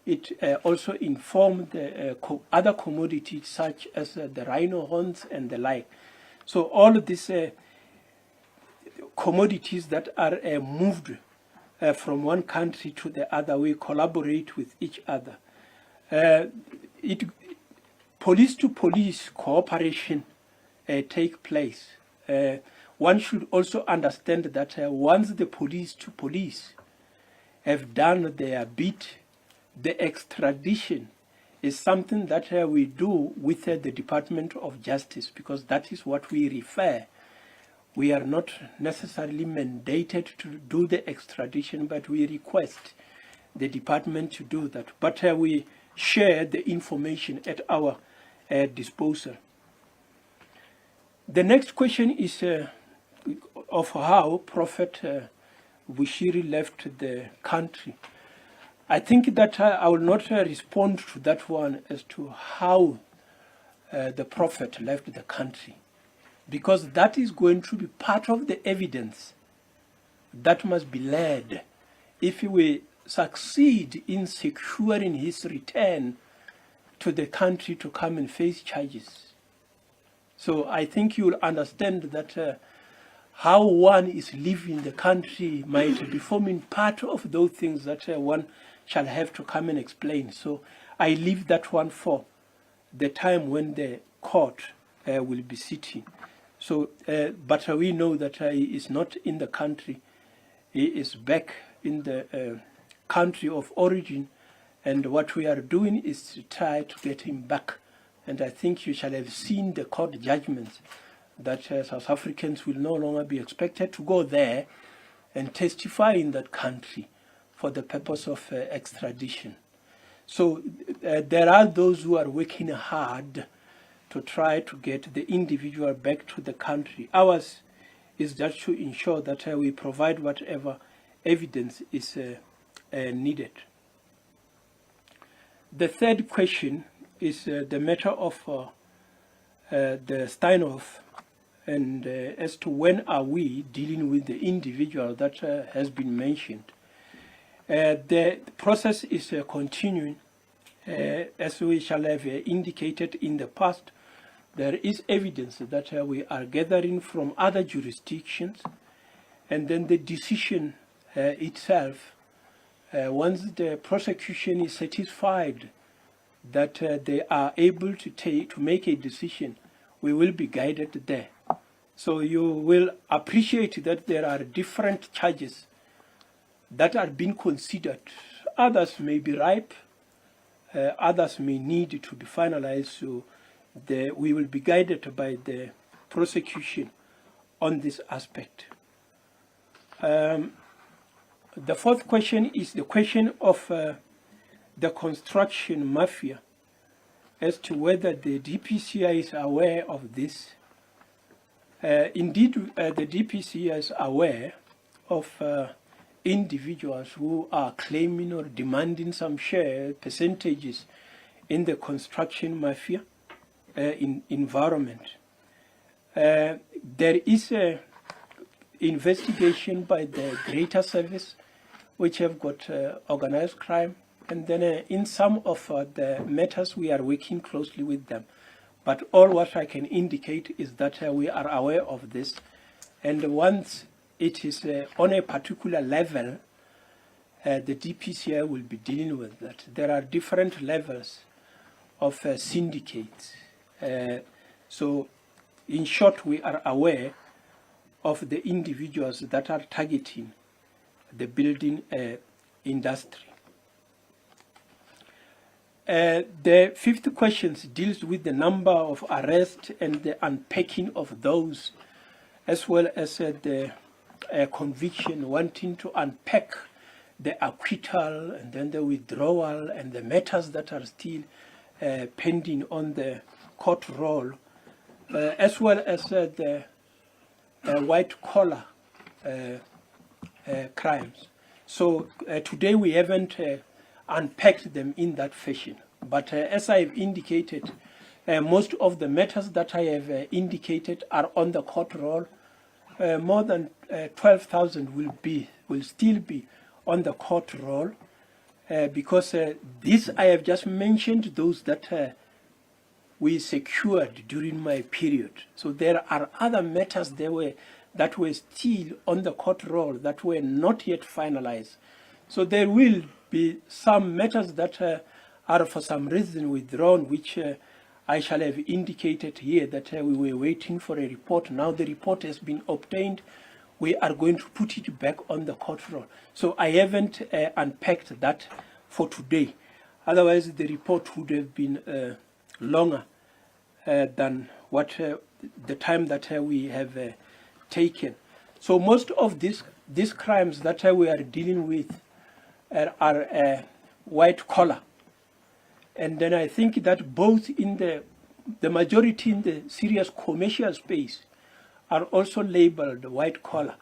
it also informs the other commodities such as the rhino horns and the like. So all of these commodities that are moved from one country to the other, we collaborate with each other. Police to police cooperation take place. One should also understand that once the police to police have done their bit, the extradition is something that we do with the Department of Justice, because that is what we refer. We are not necessarily mandated to do the extradition, but we request the department to do that. But we share the information at our disposal. The next question is of how Prophet Bushiri left the country. I think that I will not respond to that one as to how the Prophet left the country, because that is going to be part of the evidence that must be led if we succeed in securing his return to the country to come and face charges. So I think you'll understand that how one is leaving the country might be forming part of those things that one shall have to come and explain. So I leave that one for the time when the court will be sitting. So, but we know that he is not in the country. He is back in the country of origin, and what we are doing is to try to get him back. And I think you shall have seen the court judgments that South Africans will no longer be expected to go there and testify in that country for the purpose of extradition. So there are those who are working hard to try to get the individual back to the country. Ours is just to ensure that we provide whatever evidence is needed. The third question is the matter of the Steinhoff, and as to when are we dealing with the individual that has been mentioned. The process is continuing. As we shall have indicated in the past, there is evidence that we are gathering from other jurisdictions, and then the decision itself, once the prosecution is satisfied that they are able to make a decision, we will be guided there. So you will appreciate that there are different charges that are being considered. Others may be ripe, others may need to be finalized, so we will be guided by the prosecution on this aspect. The fourth question is the question of the construction mafia, as to whether the DPCI is aware of this. Indeed, the DPCI is aware of individuals who are claiming or demanding some share percentages in the construction mafia environment. There is a investigation by the Greater Service, which have got organized crime, and then in some of the matters we are working closely with them. But all what I can indicate is that we are aware of this, and once it is on a particular level, the DPCI will be dealing with that. There are different levels of syndicates. So in short, we are aware, of the individuals that are targeting the building industry. The fifth question deals with the number of arrests and the unpacking of those, as well as the conviction, wanting to unpack the acquittal and then the withdrawal and the matters that are still pending on the court roll, as well as the white-collar crimes. So today we haven't unpacked them in that fashion. But as I've indicated, most of the matters that I have indicated are on the court roll. More than 12,000 will still be on the court roll, because these I have just mentioned those that we secured during my period. So there are other matters that were still on the court roll that were not yet finalized. So there will be some matters that are for some reason withdrawn, which I shall have indicated here that we were waiting for a report. Now the report has been obtained. We are going to put it back on the court roll. So I haven't unpacked that for today. Otherwise, the report would have been longer than what the time that we have taken. So most of these crimes that we are dealing with are white collar. And then I think that both in the majority in the serious commercial space are also labeled white collar.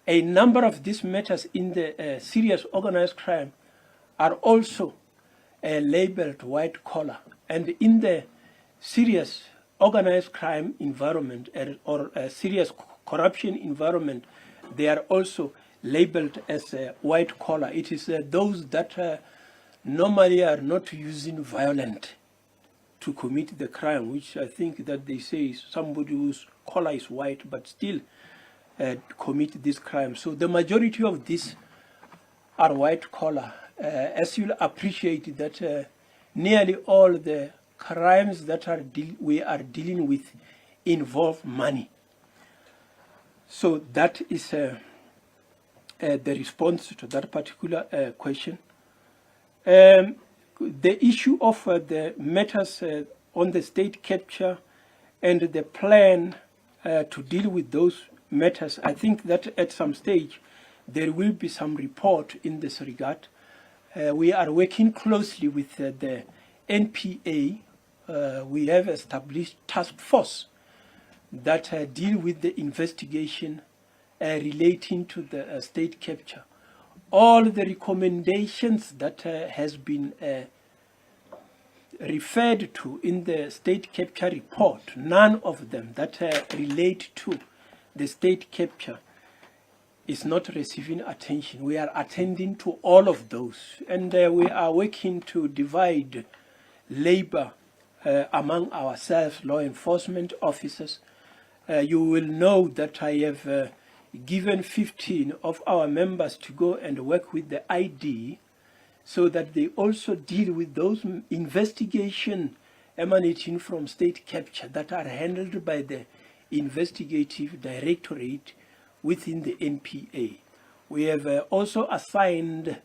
A number of these matters in the serious organized crime are also labeled white collar. And in the serious organized crime environment or serious corruption environment, they are also labeled as white collar. It is those that normally are not using violence to commit the crime, which I think that they say is somebody whose collar is white but still commit this crime. So the majority of these are white collar. As you'll appreciate that nearly all the crimes that we are dealing with involve money. So that is the response to that particular question. The issue of the matters on the state capture and the plan to deal with those matters, I think that at some stage there will be some report in this regard. We are working closely with the NPA. We have established task force that deal with the investigation relating to the state capture. All the recommendations that has been referred to in the state capture report, none of them that relate to the state capture is not receiving attention. We are attending to all of those, and we are working to divide labor among ourselves, law enforcement officers. You will know that I have given 15 of our members to go and work with the ID so that they also deal with those investigations emanating from state capture that are handled by the investigative directorate within the NPA. We have also assigned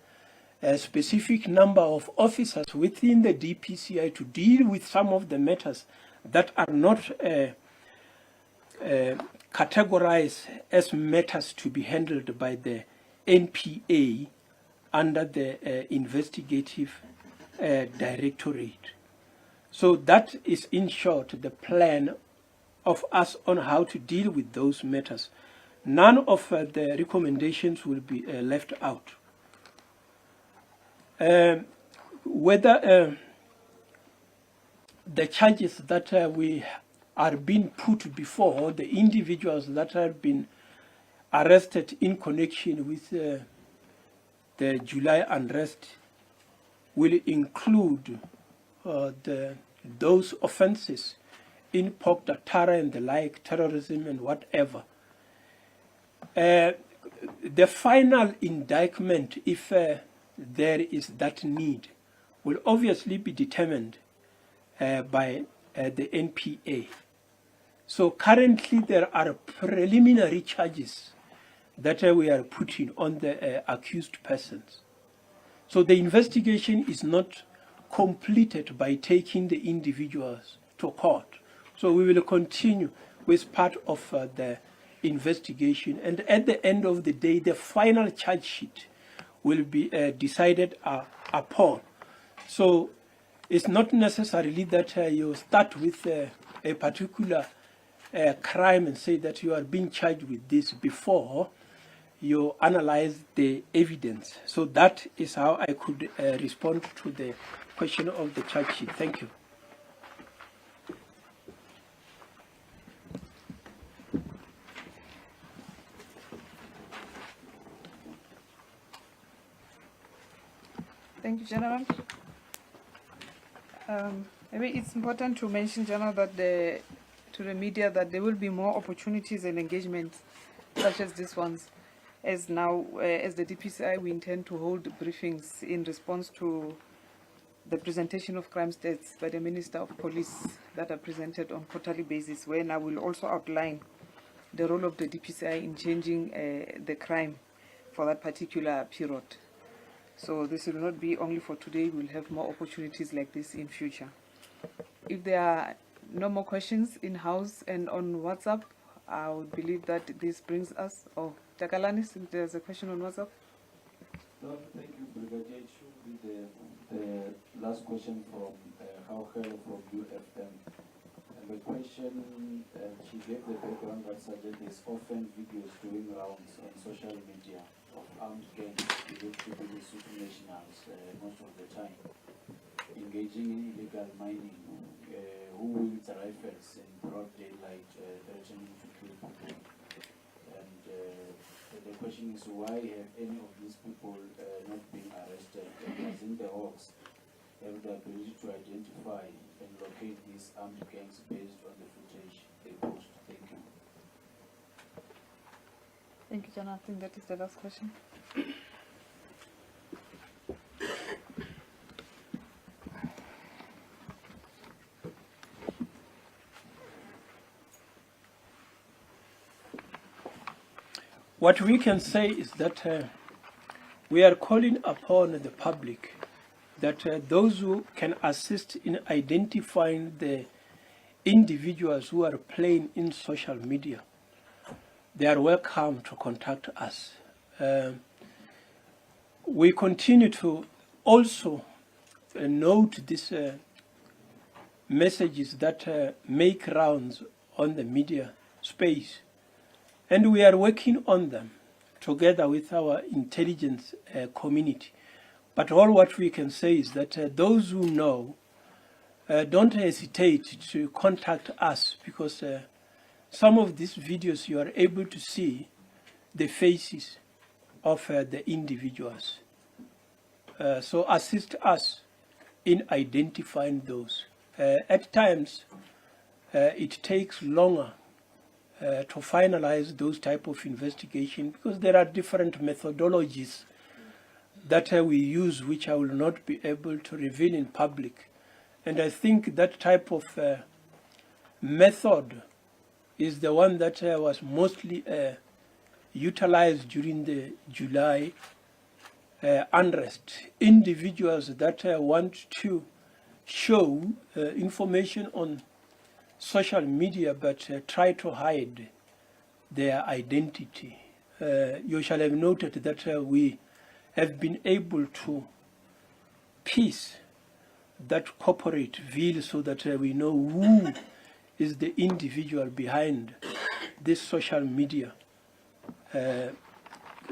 a specific number of officers within the DPCI to deal with some of the matters that are not categorized as matters to be handled by the NPA under the investigative directorate. So that is, in short, the plan of us on how to deal with those matters. None of the recommendations will be left out. Whether the charges that we are being put before, the individuals that have been arrested in connection with the July unrest will include those offenses in Pokdatara and the like, terrorism and whatever. The final indictment, if there is that need, will obviously be determined by the NPA. So currently there are preliminary charges that we are putting on the accused persons. So the investigation is not completed by taking the individuals to court. So we will continue with part of the investigation, and at the end of the day, the final charge sheet will be decided upon. So it's not necessarily that you start with a particular crime and say that you are being charged with this before you analyze the evidence. So that is how I could respond to the question of the charge sheet. Thank you. Thank you, General. Maybe it's important to mention, General, that to the media that there will be more opportunities and engagements such as these ones. As now, as the DPCI, we intend to hold briefings in response to the presentation of crime stats by the Minister of Police that are presented on quarterly basis, where I will also outline the role of the DPCI in changing the crime for that particular period. So this will not be only for today, we'll have more opportunities like this in future. If there are no more questions in-house and on WhatsApp, I would believe that this brings us, Takalanis, if there's a question on WhatsApp. No, thank you, Brigadier. It should be the last question from Hauke from UFM. And the question, she gave the background that suggests there's often videos doing rounds on social media of armed gangs, believed to be supernationals most of the time, engaging in illegal mining, who wields rifles in broad daylight, threatening to kill people. And the question is, why have any of these people not been arrested? And as in the Hawks, have the ability to identify and locate these armed gangs based on the footage they post? Thank you. Thank you, Jana. I think that is the last question. What we can say is that we are calling upon the public that those who can assist in identifying the individuals who are playing in social media, they are welcome to contact us. We continue to also note these messages that make rounds on the media space, and we are working on them together with our intelligence community. But all what we can say is that those who know, don't hesitate to contact us, because some of these videos you are able to see the faces of the individuals. So assist us in identifying those. At times, it takes longer to finalize those type of investigation, because there are different methodologies that we use, which I will not be able to reveal in public. And I think that type of method is the one that was mostly utilized during the July unrest. Individuals that want to show information on social media but try to hide their identity. You shall have noted that we have been able to piece that corporate veil so that we know who is the individual behind this social media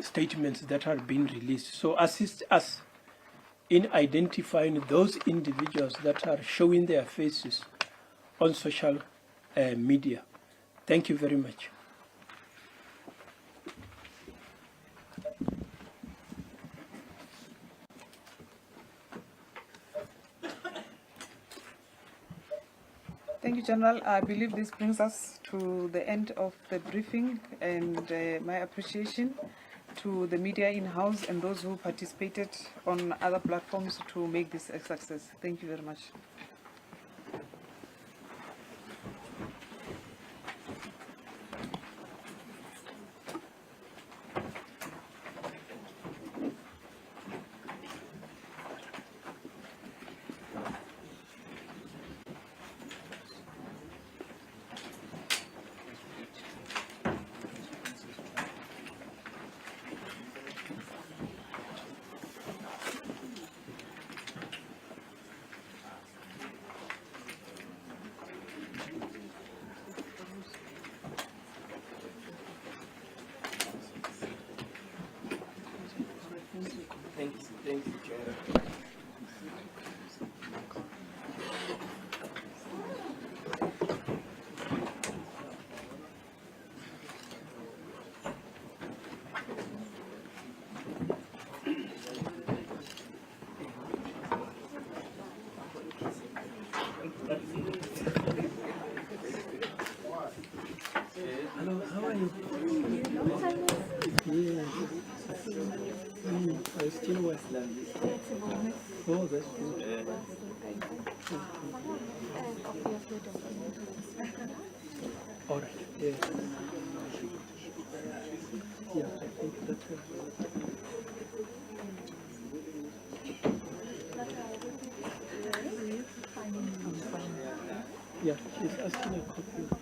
statements that are being released. So assist us in identifying those individuals that are showing their faces on social media. Thank you very much. Thank you, General. I believe this brings us to the end of the briefing, and my appreciation to the media in-house and those who participated on other platforms to make this a success. Thank you very much. Thank you, Chair. Hello, how are you? Yeah. I still was. Oh, that's good. All right. Yeah. Yeah, I think that's good. Yeah, she's asking a copy of it.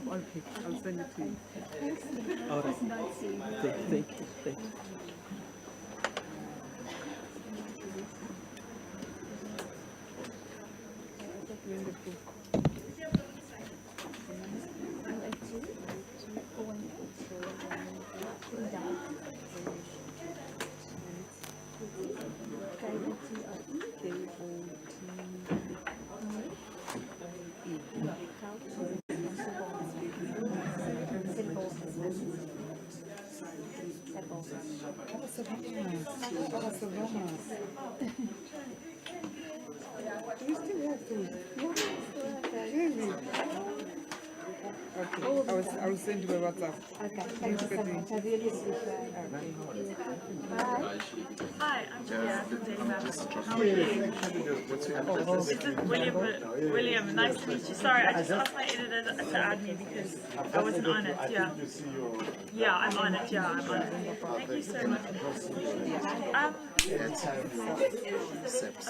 Okay, I'll send it to you. All right. Thank you. Thank you. Okay, I will send you a WhatsApp. Okay, thank you so much. I really appreciate it. Hi, I'm Julia from Daily Maps. How are you? This is William, nice to meet you. Sorry, I just asked my editor to add me because I wasn't on it. Yeah. Yeah, I'm on it. Yeah, I'm on it. Thank you so much.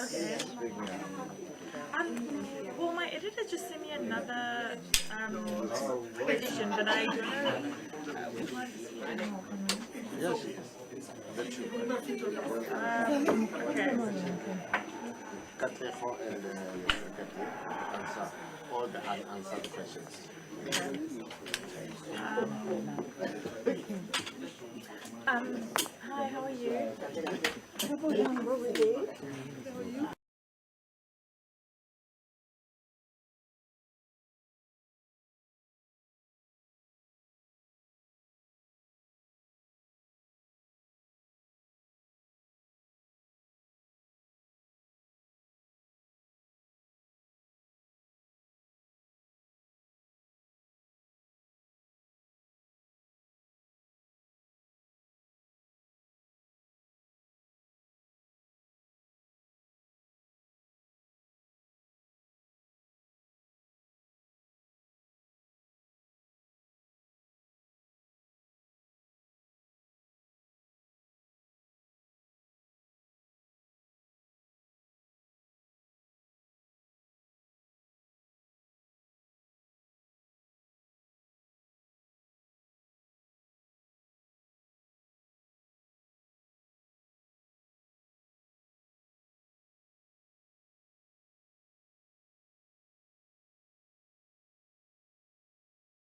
Okay. Well, my editor just sent me another question, but I don't know which one is he anymore. Okay. Answer all the unanswered questions.